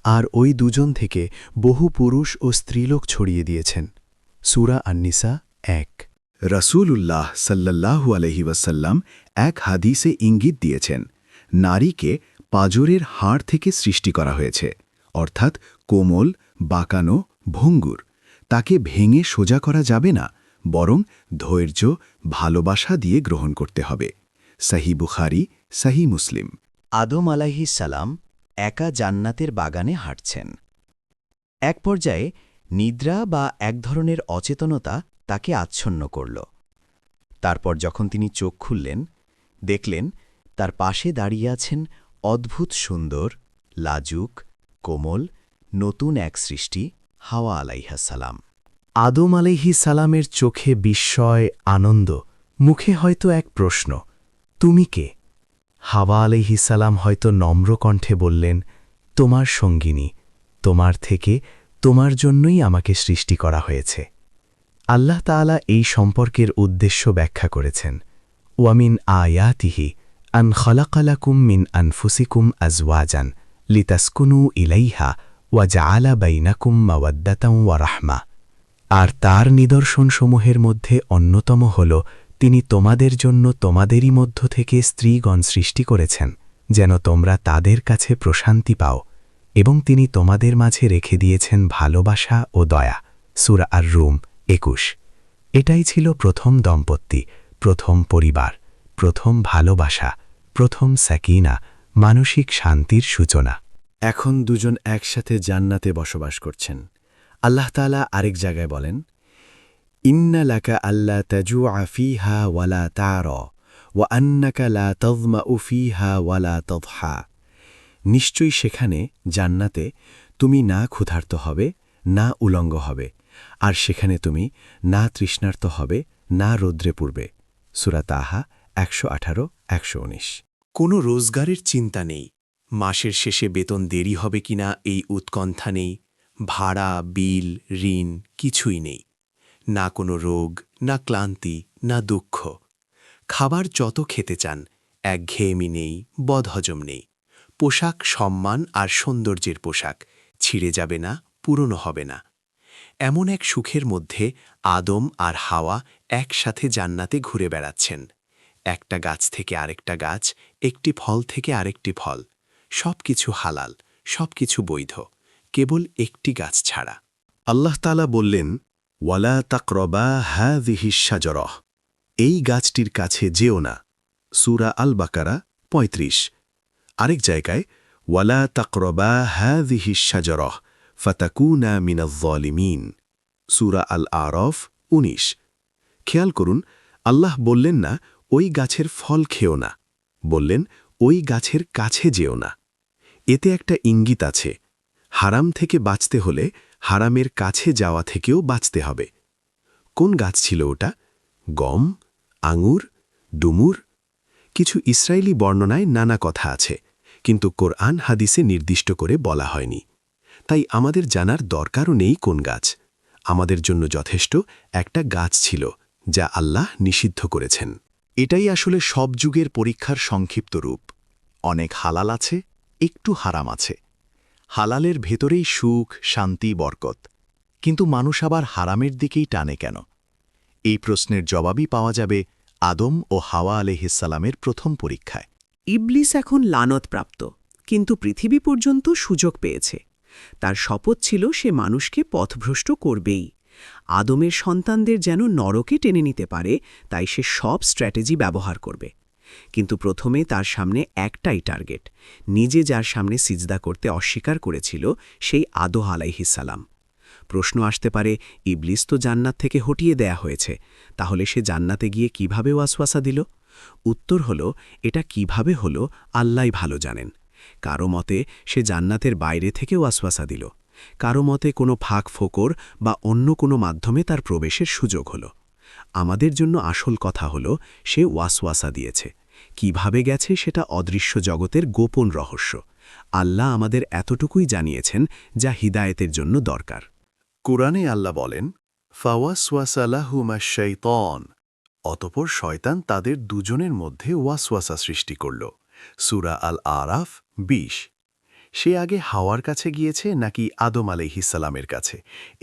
Speaker 5: আর ওই দুজন থেকে বহু পুরুষ ও স্ত্রীলোক ছড়িয়ে দিয়েছেন। সূরা আন-নিসা ১।
Speaker 2: রাসূলুল্লাহ সাল্লাল্লাহু আলাইহি ওয়াসাল্লাম এক হাদিসে ইঙ্গিত দিয়েছেন, নারীকে পাঁজরের হাড় থেকে সৃষ্টি করা হয়েছে, অর্থাৎ কোমল, বাঁকানো, ভঙ্গুর। তাকে ভেঙে সোজা করা যাবে না, বরং ধৈর্য, ভালোবাসা দিয়ে গ্রহণ করতে হবে। সহিহ বুখারী, সহিহ মুসলিম।
Speaker 4: আদম আলাইহিস সালাম একা জান্নাতের বাগানে হাঁটছেন। এক পর্যায়ে নিদ্রা বা এক ধরনের অচেতনতা তাকে আচ্ছন্ন করল। তারপর যখন তিনি চোখ খুললেন, দেখলেন তার পাশে দাঁড়িয়ে আছেন অদ্ভুত সুন্দর, লাজুক, কোমল, নতুন এক সৃষ্টি, হাওয়া আলাইহিস সালাম।
Speaker 5: আদম আলাইহিস সালামের চোখে বিস্ময়, আনন্দ, মুখে হয়তো এক প্রশ্ন, তুমি কে? হাওয়া আলাইহিস সালাম হয়তো নম্র কণ্ঠে বললেন, তোমার সঙ্গিনী, তোমার থেকে, তোমার জন্যই আমাকে সৃষ্টি করা হয়েছে। আল্লাহ তাআলা এই সম্পর্কের উদ্দেশ্য ব্যাখ্যা করেছেন, ওয়ামিন আয়াতিহি আন খালাকা লাকুম মিন আনফুসিকুম আজওয়াজান লিতাসকুনু ইলাইহা ওয়া জাআলা বাইনাকুম মাওয়াদ্দাতান ওয়া রাহমা। আর তার নিদর্শনসমূহের মধ্যে অন্যতম হল, তিনি তোমাদের জন্য তোমাদেরই মধ্য থেকে স্ত্রীগণ সৃষ্টি করেছেন, যেন তোমরা তাদের কাছে প্রশান্তি পাও, এবং তিনি তোমাদের মাঝে রেখে দিয়েছেন ভালোবাসা ও দয়া। সূরা আর-রুম ২১। এটাই ছিল প্রথম দম্পতি, প্রথম পরিবার, প্রথম ভালোবাসা, প্রথম সাকিনা, মানসিক শান্তির সূচনা। এখন দুজন একসাথে জান্নাতে বসবাস করছেন। আল্লাহ তাআলা আরেক জায়গায় বলেন, ইন্না লাকা আল্লা তাজুআ ফীহা ওয়ালা তা'রা ওয়া আন্নাকা লা তাযমাউ ফীহা ওয়ালা তাদহা। নিশ্চয়ই সেখানে জান্নাতে তুমি না ক্ষুধার্ত হবে, না উলঙ্গ হবে, আর সেখানে তুমি না তৃষ্ণার্ত হবে, না রৌদ্রে পূর্বে। সূরা তাহা ১১৮-১১৯।
Speaker 1: কোনো রোজগারের চিন্তা নেই, মাসের শেষে বেতন দেরি হবে কিনা এই উৎকণ্ঠা নেই, ভাড়া, বিল, ঋণ কিছুই নেই। না কোনো রোগ, না ক্লান্তি, না দুঃখ। খাবার যত খেতে চান, একঘেয়েমি নেই, বদহজম নেই। পোশাক সম্মান আর সৌন্দর্যের পোশাক, ছিঁড়ে যাবে না, পুরনো হবে না। এমন এক সুখের মধ্যে আদম আর হাওয়া একসাথে জান্নাতে ঘুরে বেড়াচ্ছেন।
Speaker 2: একটা গাছ থেকে আরেকটা গাছ, একটি ফল থেকে আরেকটি ফল, সব কিছু হালাল, সব কিছু বৈধ, কেবল একটি গাছ ছাড়া। আল্লাহ তাআলা বললেন, ওয়ালা তাকরবা হাযিহিশ শাজারাহ, এই গাছটির কাছে যেও না। সূরা আল বাকারা ৩৫। আরেক জায়গায়, ওয়ালা তাকরবা হাযিহিশ শাজারাহ ফাতাকুনা মিনাজ যালিমিন, সূরা আল আরাফ ১৯। খেয়াল করুন, আল্লাহ বললেন না ওই গাছের ফল খেও না, বললেন ওই গাছের কাছে যেও না। এতে একটা ইঙ্গিত আছে, হারাম থেকে বাঁচতে হলে হারামের কাছে যাওয়া থেকেও বাঁচতে হবে। কোন গাছ ছিল ওটা? গম, আঙুর, ডুমুর? কিছু ইসরায়েলি বর্ণনায় নানা কথা আছে, কিন্তু কোরআন হাদিসে নির্দিষ্ট করে বলা হয়নি। তাই আমাদের জানার দরকারও নেই কোন গাছ। আমাদের জন্য যথেষ্ট একটা গাছ ছিল যা আল্লাহ নিষিদ্ধ করেছেন।
Speaker 5: এটাই আসলে সব যুগের পরীক্ষার সংক্ষিপ্ত রূপ। অনেক হালাল আছে, একটু হারাম আছে। হালালের ভেতরেই সুখ, শান্তি, বরকত। কিন্তু মানুষ আবার হারামের দিকেই টানে কেন? এই প্রশ্নের জবাবই পাওয়া যাবে আদম ও হাওয়া আলাইহিসসালামের প্রথম পরীক্ষায়।
Speaker 8: ইবলিস এখন লানতপ্রাপ্ত, কিন্তু পৃথিবী পর্যন্ত সুযোগ পেয়েছে। তার শপথ ছিল সে মানুষকে পথভ্রষ্ট করবেই। আদমের সন্তানদের যেন নরকে টেনে নিতে পারে, তাই সে সব স্ট্র্যাটেজি ব্যবহার করবে। কিন্তু প্রথমে তার সামনে একটাই টার্গেট, নিজে যার সামনে সিজদা করতে অস্বীকার করেছিল সেই আদম আলাইহিসসালাম। প্রশ্ন আসতে পারে, ইবলিস তো জান্নাত থেকে হটিয়ে দেয়া হয়েছে, তাহলে সে জান্নাতে গিয়ে কিভাবে ওয়াসওয়াসা দিল? উত্তর হল, এটা কিভাবে হলো আল্লাহই ভালো জানেন। কারো মতে সে জান্নাতের বাইরে থেকে ওয়াসওয়াসা দিল, কারো মতে কোনো ফাঁক ফোকর বা অন্য কোনো মাধ্যমে তার প্রবেশের সুযোগ হল। আমাদের জন্য আসল কথা হল, সে ওয়াসওয়াসা দিয়েছে। কিভাবে গেছে সেটা অদৃশ্য জগতের গোপন রহস্য। আল্লাহ আমাদের এতটুকুই জানিয়েছেন যা হিদায়েতের জন্য দরকার।
Speaker 2: কোরআনে আল্লাহ বলেন, ফাওয়াসওয়াসা লাহুমাশ শাইতান, অতঃপর শয়তান তাদের দুজনের মধ্যে ওয়াসওয়াসা সৃষ্টি করল। সূরা আল আরাফ ২০। সে আগে হাওয়ার কাছে গিয়েছে নাকি আদম আলাইহিসসালামের কাছে,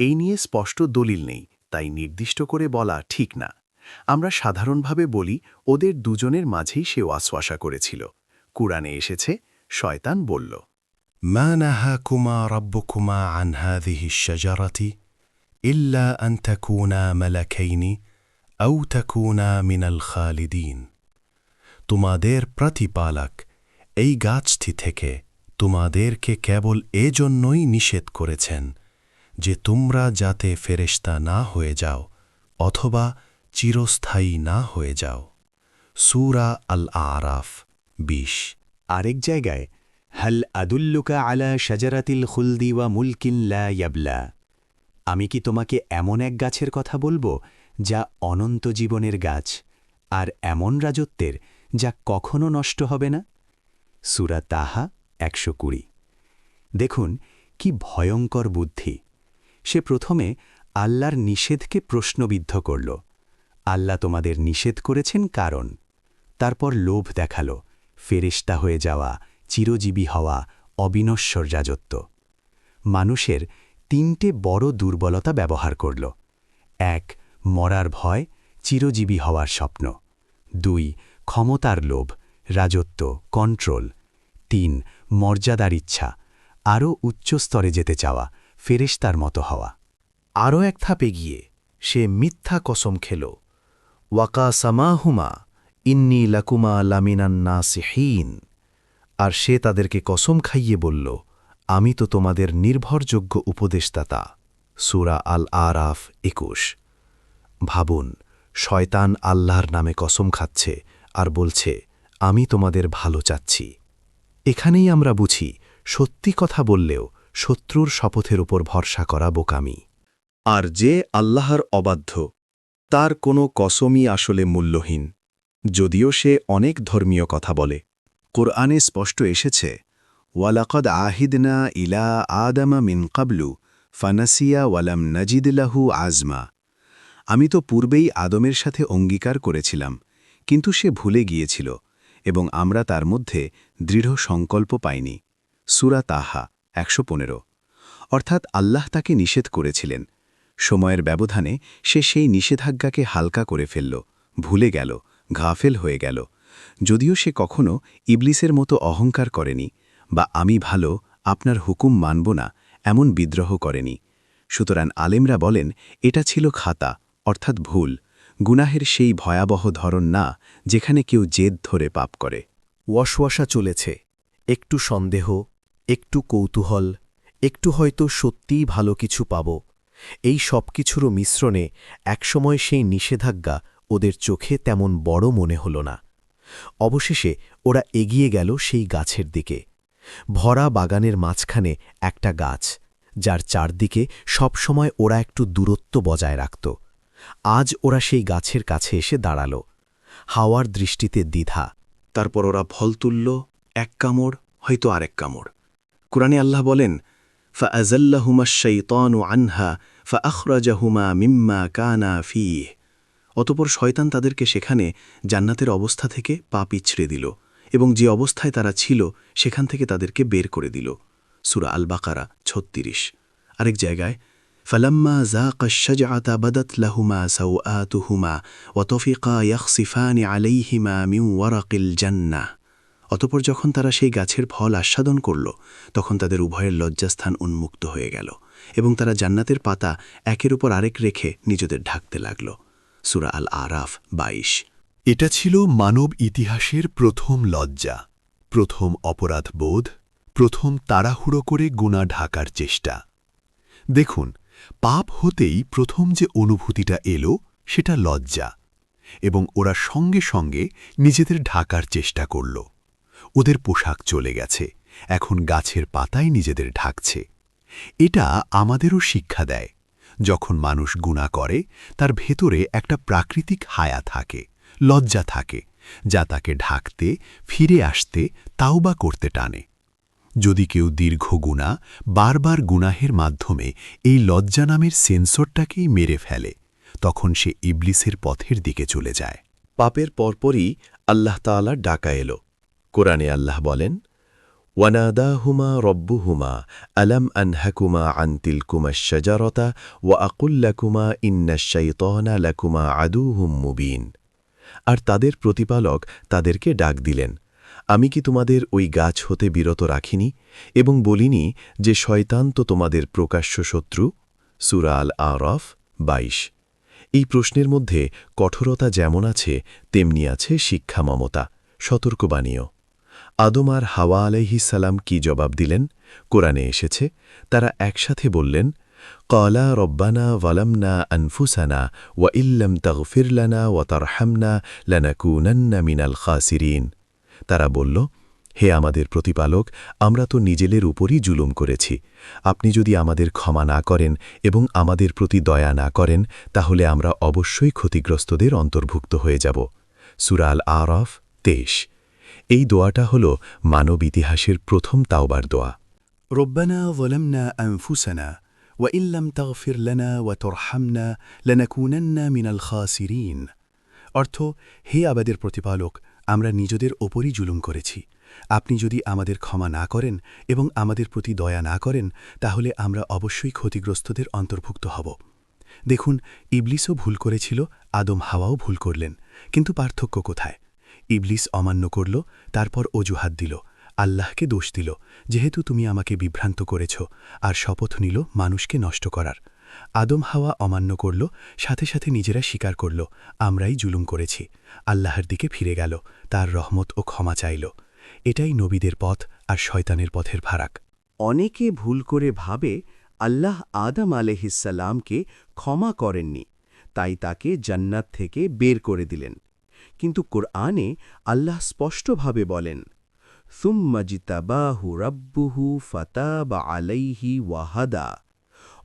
Speaker 2: এই নিয়ে স্পষ্ট দলিল নেই, তাই নির্দিষ্ট করে বলা ঠিক না। আমরা সাধারণভাবে বলি ওদের দুজনের মাঝেই সে ওয়াসওয়াসা করেছিল। কুরআনে এসেছে, শয়তান বলল,
Speaker 9: ما نهاكما ربكما عن هذه الشجرة إلا أن تكونا ملكين أو تكونا من الخالدين। তোমাদের প্রতিপালক এই গাছটি থেকে তোমাদেরকে কেবল এজন্যই নিষেধ করেছেন যে তোমরা যাতে ফেরেশতা না হয়ে যাও অথবা চিরস্থায়ী না হয়ে যাও। সূরা আল আরাফ ২০।
Speaker 5: আরেক জায়গায়, হাল আদুল্লুকা আলা শাজারাতিল খুলদি ওয়া মুলকিন লা ইয়াবলা, আমি কি তোমাকে এমন এক গাছের কথা বলবো যা অনন্ত জীবনের গাছ আর এমন রাজত্বের যা কখনো নষ্ট হবে না? সূরা তাহা ১২০। দেখুন কি ভয়ঙ্কর বুদ্ধি। সে প্রথমে আল্লাহর নিষেধকে প্রশ্নবিদ্ধ করল, আল্লাহ তোমাদের নিষেধ করেছেন কারণ। তারপর লোভ দেখালো, ফেরেশতা হয়ে যাওয়া, চিরজীবী হওয়া, অবিনশ্বর রাজত্ব। মানুষের তিনটে বড় দুর্বলতা ব্যবহার করল। ১. মরার ভয়, চিরজীবী হওয়ার স্বপ্ন। ২. ক্ষমতার লোভ, রাজত্ব, কন্ট্রোল। ৩. মর্যাদার ইচ্ছা, আরও উচ্চ স্তরে যেতে চাওয়া, ফেরেশতার মতো হওয়া।
Speaker 2: আরও এক ধাপে গিয়ে সে মিথ্যা কসম খেল, ওয়াকাসামাহুমা ইন্নী লাকুমা লামিনান নাসিহিন, আর সে তাদেরকে কসম খাইয়ে বলল, আমি তো তোমাদের নির্ভরযোগ্য উপদেশদাতা। সূরা আল আরাফ ২১। ভাবুন, শয়তান আল্লাহর নামে কসম খাচ্ছে আর বলছে, আমি তোমাদের ভালো চাচ্ছি। এখানেই আমরা বুঝি, সত্যি কথা বললেও শত্রুর শপথের উপর ভরসা করা বোকামি। আর যে আল্লাহর অবাধ্য, তার কোনো কসমই আসলে মূল্যহীন, যদিও সে অনেক ধর্মীয় কথা বলে। কোরআনে স্পষ্ট এসেছে, ওয়ালাকদ আহিদনা ইলা আদামা মিন কাবলু ফানাসিয়া ওয়ালাম নাজিদ লাহু আজমা। আমি তো পূর্বেই আদমের সাথে অঙ্গীকার করেছিলাম, কিন্তু সে ভুলে গিয়েছিল এবং আমরা তার মধ্যে দৃঢ় সংকল্প পাইনি। সূরা তাহা ১১৫। অর্থাৎ আল্লাহ তাকে নিষেধ করেছিলেন। সময়ের ব্যবধানে সে সেই নিষেধাজ্ঞাকে হালকা করে ফেলল, ভুলে গেল ঘাফেল হয়ে গেল। যদিও সে কখনো ইবলিসের মতো অহংকার করেনি বা আমি ভালো আপনার হুকুম মানব না এমন বিদ্রোহ করেনি। সুতরাং আলেমরা বলেন এটা ছিল খাতা অর্থাৎ ভুল, গুনাহের সেই ভয়াবহ ধরন না যেখানে কেউ জেদ ধরে পাপ করে।
Speaker 5: ওয়াসওয়াসা চলেছে, একটু সন্দেহ, একটু কৌতূহল, একটু হয়তো সত্যিই ভালো কিছু পাব। এই সব কিছুরও মিশ্রণে একসময় সেই নিষেধাজ্ঞা ওদের চোখে তেমন বড় মনে হল না। অবশেষে ওরা এগিয়ে গেল সেই গাছের দিকে। ভরা বাগানের মাঝখানে একটা গাছ, যার চারদিকে সবসময় ওরা একটু দূরত্ব বজায় রাখত। আজ ওরা সেই গাছের কাছে এসে দাঁড়াল। হাওয়ার দৃষ্টিতে দ্বিধা।
Speaker 2: তারপর ওরা ফল তুলল, এক কামড় হয়তো আরেক কামড়। কুরআনে আল্লাহ বলেন, فأزلهما الشيطان عنها فأخرجهما مما كانا فيه। অতঃপর শয়তান তাদেরকে সেখানে জান্নাতের অবস্থা থেকে পা পিছড়ে দিল এবং যে অবস্থায় তারা ছিল সেখান থেকে তাদেরকে বের করে দিল। সূরা আল বাকারা ৩৬। আরেক জায়গায় فلما ذاقا الشجرة بدت لهما سوآتهما وطفقا يخصفان عليهما من ورق الجنة। অতঃপর যখন তারা সেই গাছের ফল আস্বাদন করল তখন তাদের উভয়ের লজ্জাস্থান উন্মুক্ত হয়ে গেল এবং তারা জান্নাতের পাতা একের উপর আরেক রেখে নিজেদের ঢাকতে লাগল। সূরা আল আরাফ ২২।
Speaker 5: এটা ছিল মানব ইতিহাসের প্রথম লজ্জা, প্রথম অপরাধবোধ, প্রথম তাড়াহুড়ো করে গুনাহ ঢাকার চেষ্টা। দেখুন, পাপ হতেই প্রথম যে অনুভূতিটা এলো সেটা লজ্জা, এবং ওরা সঙ্গে সঙ্গে নিজেদের ঢাকার চেষ্টা করল। ওদের পোশাক চলে গেছে, এখন গাছের পাতায় নিজেদের ঢাকছে। এটা আমাদেরও শিক্ষা দেয়, যখন মানুষ গুনাহ করে তার ভেতরে একটা প্রাকৃতিক হায়া থাকে, লজ্জা থাকে, যা তাকে ঢাকতে, ফিরে আসতে, তাওবা করতে টানে। যদি কেউ দীর্ঘ গুনাহ, বারবার গুনাহের মাধ্যমে এই লজ্জা নামের সেন্সরটাকেই মেরে ফেলে, তখন সে ইবলিসের পথের দিকে চলে যায়।
Speaker 7: পাপের পরপরই আল্লাহ তাআলার ডাকা এল। কোরআনে আল্লাহ বলেন, ওয়ানাদাহুমা রব্বুহুমা আলাম আনহাকুমা আন তিলকুমা শাজারাতা ওয়া আকুল লাকুমা ইন্নাশ শাইতানা লাকুমা আদুহুম মুবিন। আর তাদের প্রতিপালক তাদেরকে ডাক দিলেন, আমি কি তোমাদের ওই গাছ হতে বিরত রাখিনি এবং বলিনি যে শয়তান তো তোমাদের প্রকাশ্য শত্রু? সূরা আল আরাফ ২২। এই প্রশ্নের মধ্যে কঠোরতা যেমন আছে তেমনি আছে শিক্ষা, মমতা, সতর্কবাণীও। আদম আর হাওয়া আলাইহিস সালাম কি জবাব দিলেন? কোরআনে এসেছে, তারা একসাথে বললেন, ক্বালা রব্বানা যালামনা আনফুসানা ওয়া ইল্লাম তাগফির লানা ওয়া তারহামনা লানাকুনান্না মিনাল খাসিরিন। তারা বলল, হে আমাদের প্রতিপালক, আমরা তো নিজেদের উপরই জুলুম করেছি। আপনি যদি আমাদের ক্ষমা না করেন এবং আমাদের প্রতি দয়া না করেন তাহলে আমরা অবশ্যই ক্ষতিগ্রস্তদের অন্তর্ভুক্ত হয়ে যাব। সূরা আল আরাফ ২৩। এই দোয়াটা হল মানব ইতিহাসের প্রথম তাওবার দোয়া।
Speaker 5: রব্বানা যালামনা আনফুসানা ওয়া ইল্লাম তাগফির লানা ওয়া তারহামনা লানাকুনান্না মিনাল খাসিরিন। অর্থ, হে আমাদের প্রতিপালক, আমরা নিজেদের ওপরই জুলুম করেছি। আপনি যদি আমাদের ক্ষমা না করেন এবং আমাদের প্রতি দয়া না করেন তাহলে আমরা অবশ্যই ক্ষতিগ্রস্তদের অন্তর্ভুক্ত হব। দেখুন, ইবলিসও ভুল করেছিল, আদম হাওয়াও ভুল করলেন, কিন্তু পার্থক্য কোথায়? ইবলিস অমান্য করল, তারপর অজুহাত দিল, আল্লাহকে দোষ দিল, যেহেতু তুমি আমাকে বিভ্রান্ত করেছ, আর শপথ নিল মানুষকে নষ্ট করার। আদম হাওয়া অমান্য করল, সাথে সাথে নিজেরা স্বীকার করল, আমরাই জুলুম করেছি, আল্লাহর দিকে ফিরে গেল, তার রহমত ও ক্ষমা চাইল। এটাই নবীদের পথ আর শয়তানের পথের ফারাক।
Speaker 8: অনেকে ভুল করে ভাবে আল্লাহ আদম আলাইহিসসালামকে ক্ষমা করেননি, তাই তাকে জান্নাত থেকে বের করে দিলেন। কিন্তু কোরআনে আল্লাহ স্পষ্টভাবে বলেন, সুম্মা জিতাবাহু রাব্বুহু ফাতাবা আলাইহি ওয়াহাদা।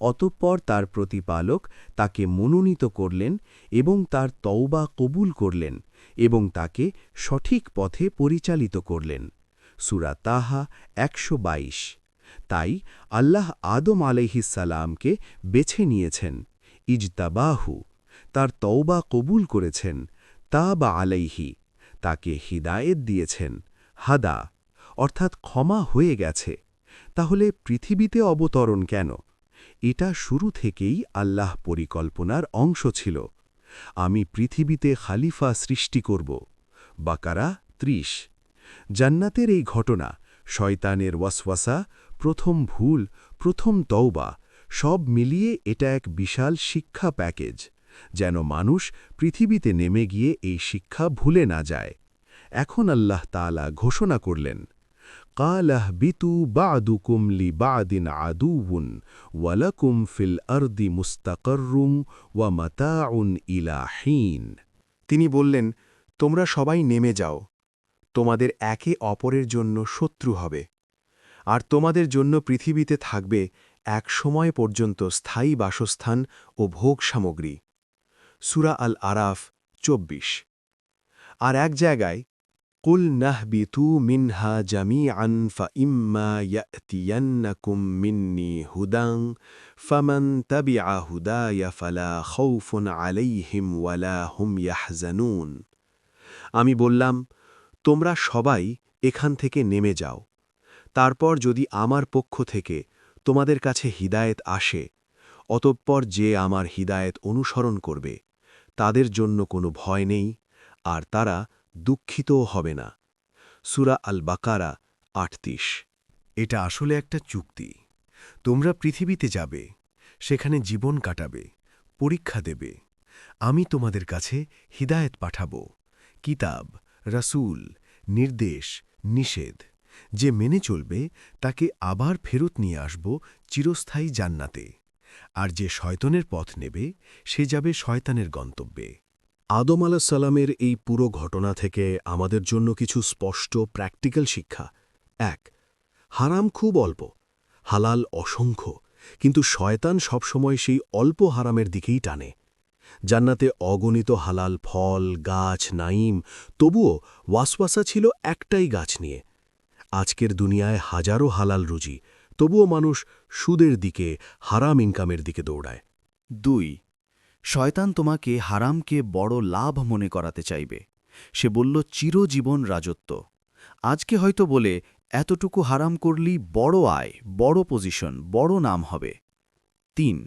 Speaker 8: অতঃপর তার প্রতিপালক তাকে মনোনীত করলেন এবং তার তওবা কবুল করলেন এবং তাকে সঠিক পথে পরিচালিত করলেন। সূরা তাহা ১২২। তাই আল্লাহ আদম আলাইহিসসালামকে বেছে নিয়েছেন, ইজতাবাহু, তার তওবা কবুল করেছেন, তাবা আলাইহি, তাকে হিদায়েত দিয়েছেন, হাদা, অর্থাৎ ক্ষমা হয়ে গেছে। তাহলে পৃথিবীতে অবতরণ কেন? এটা শুরু থেকেই আল্লাহ পরিকল্পনার অংশ ছিল।
Speaker 5: আমি পৃথিবীতে খালিফা সৃষ্টি করব। বাকারা ৩০। জান্নাতের এই ঘটনা, শয়তানের ওয়াসওয়াসা, প্রথম ভুল, প্রথম তওবা, সব মিলিয়ে এটা এক বিশাল শিক্ষা প্যাকেজ, যেন মানুষ পৃথিবীতে নেমে গিয়ে এই শিক্ষা ভুলে না যায়। এখন আল্লাহ তাআলা ঘোষণা করলেন, কালাহ বিতু বা'দুকুম লি বা'দিন আদুউন ওয়ালাকুম ফিল আরদি মুস্তাকাররুম ওয়া মাতাউন ইলা হিন।
Speaker 7: তিনি বললেন, তোমরা সবাই নেমে যাও, তোমাদের একে অপরের জন্য শত্রু হবে, আর তোমাদের জন্য পৃথিবীতে থাকবে এক সময় পর্যন্ত স্থায়ী বাসস্থান ও ভোগ সামগ্রী। সূরা আল আরাফ ২৪। আর এক জায়গায়, কুল নাহবিতু মিনহা জামিআন ফাইম্মা ইয়াতিয়ান্নাকুম মিন্নি হুদান ফামান তাবিআ হুদায়া ফালা খাউফুন আলাইহিম ওয়ালা হুম ইয়াহজানুন। আমি বললাম, তোমরা সবাই এখান থেকে নেমে যাও, তারপর যদি আমার পক্ষ থেকে তোমাদের কাছে হিদায়েত আসে, অতঃপর যে আমার হিদায়েত অনুসরণ করবে তাদের জন্য কোনো ভয় নেই, আর তারা দুঃখিতও হবে না। সূরা আল বাকারা ৩৮।
Speaker 5: এটা আসলে একটা চুক্তি। তোমরা পৃথিবীতে যাবে, সেখানে জীবন কাটাবে, পরীক্ষা দেবে। আমি তোমাদের কাছে হিদায়েত পাঠাব, কিতাব, রাসূল, নির্দেশ, নিষেধ। যে মেনে চলবে তাকে আবার ফেরত নিয়ে আসব চিরস্থায়ী জান্নাতে, আর যে শয়তানের পথ নেবে সে যাবে শয়তানের গন্তব্যে। আদম আলাইহিস সালামের এই পুরো ঘটনা থেকে আমাদের জন্য কিছু স্পষ্ট প্র্যাকটিক্যাল শিক্ষা। ১. হারাম খুব অল্প, হালাল অসংখ্য, কিন্তু শয়তান সবসময় সেই অল্প হারামের দিকেই টানে। জান্নাতে অগণিত হালাল ফল, গাছ, নাইম, তবুও ওয়াসওয়াসা ছিল একটাই গাছ নিয়ে। আজকের দুনিয়ায় হাজারো হালাল রুজি, তবুও মানুষ সুদের দিকে, হারাম ইনকামের দিকে দৌড়ায়।
Speaker 10: ২. শয়তান তোমাকে হারামকে বড় লাভ মনে করাতে চাইবে। সে বলল চিরজীবন রাজত্ব। আজকে হয়তো বলে এতটুকু হারাম করলি বড় আয়, বড় পজিশন, বড় নাম হবে। ৩.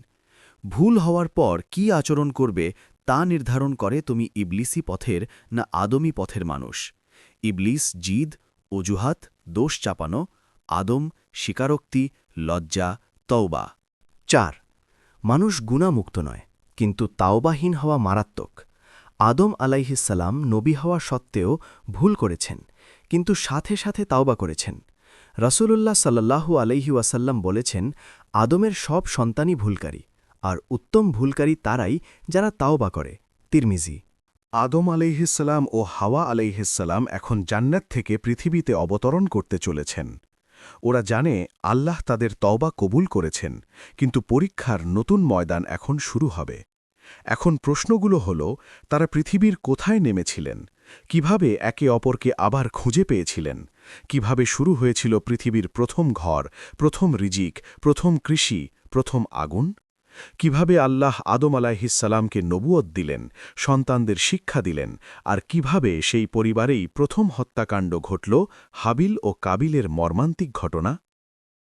Speaker 10: ভুল হওয়ার পর কি আচরণ করবে তা নির্ধারণ করে তুমি ইবলিসি পথের না আদমি পথের মানুষ। ইবলিস জিদ, অজুহাত, দোষ চাপানো, আদম স্বীকারোক্তি, লজ্জা, তওবা। ৪. মানুষ গুনাহমুক্ত নয়, কিন্তু তাওবাহীন হওয়া মারাত্মক। আদম আলাইহিস সালাম নবী হওয়া সত্ত্বেও ভুল করেছেন, কিন্তু সাথে সাথে তাওবা করেছেন। রাসূলুল্লাহ সাল্লাল্লাহু আলাইহি ওয়াসাল্লাম বলেছেন, আদমের সব সন্তানই ভুলকারী, আর উত্তম ভুলকারী তারাই যারা তাওবা করে। তিরমিজি।
Speaker 5: আদম আলাইহিসসালাম ও হাওয়া আলাইহিসসালাম এখন জান্নাত থেকে পৃথিবীতে অবতরণ করতে চলেছেন। ওরা জানে আল্লাহ তাদের তওবা কবুল করেছেন, কিন্তু পরীক্ষার নতুন ময়দান এখন শুরু হবে। এখন প্রশ্নগুলো হল, তারা পৃথিবীর কোথায় নেমেছিলেন, কিভাবে একে অপরকে আবার খুঁজে পেয়েছিলেন, কিভাবে শুরু হয়েছিল পৃথিবীর প্রথম ঘর, প্রথম রিজিক, প্রথম কৃষি, প্রথম আগুন, কিভাবে আল্লাহ আদম আলাইহিসসালামকে নবুয়ত দিলেন, সন্তানদের শিক্ষা দিলেন, আর কিভাবে সেই পরিবারেই প্রথম হত্যাকাণ্ড ঘটল, হাবিল ও কাবিলের মর্মান্তিক ঘটনা।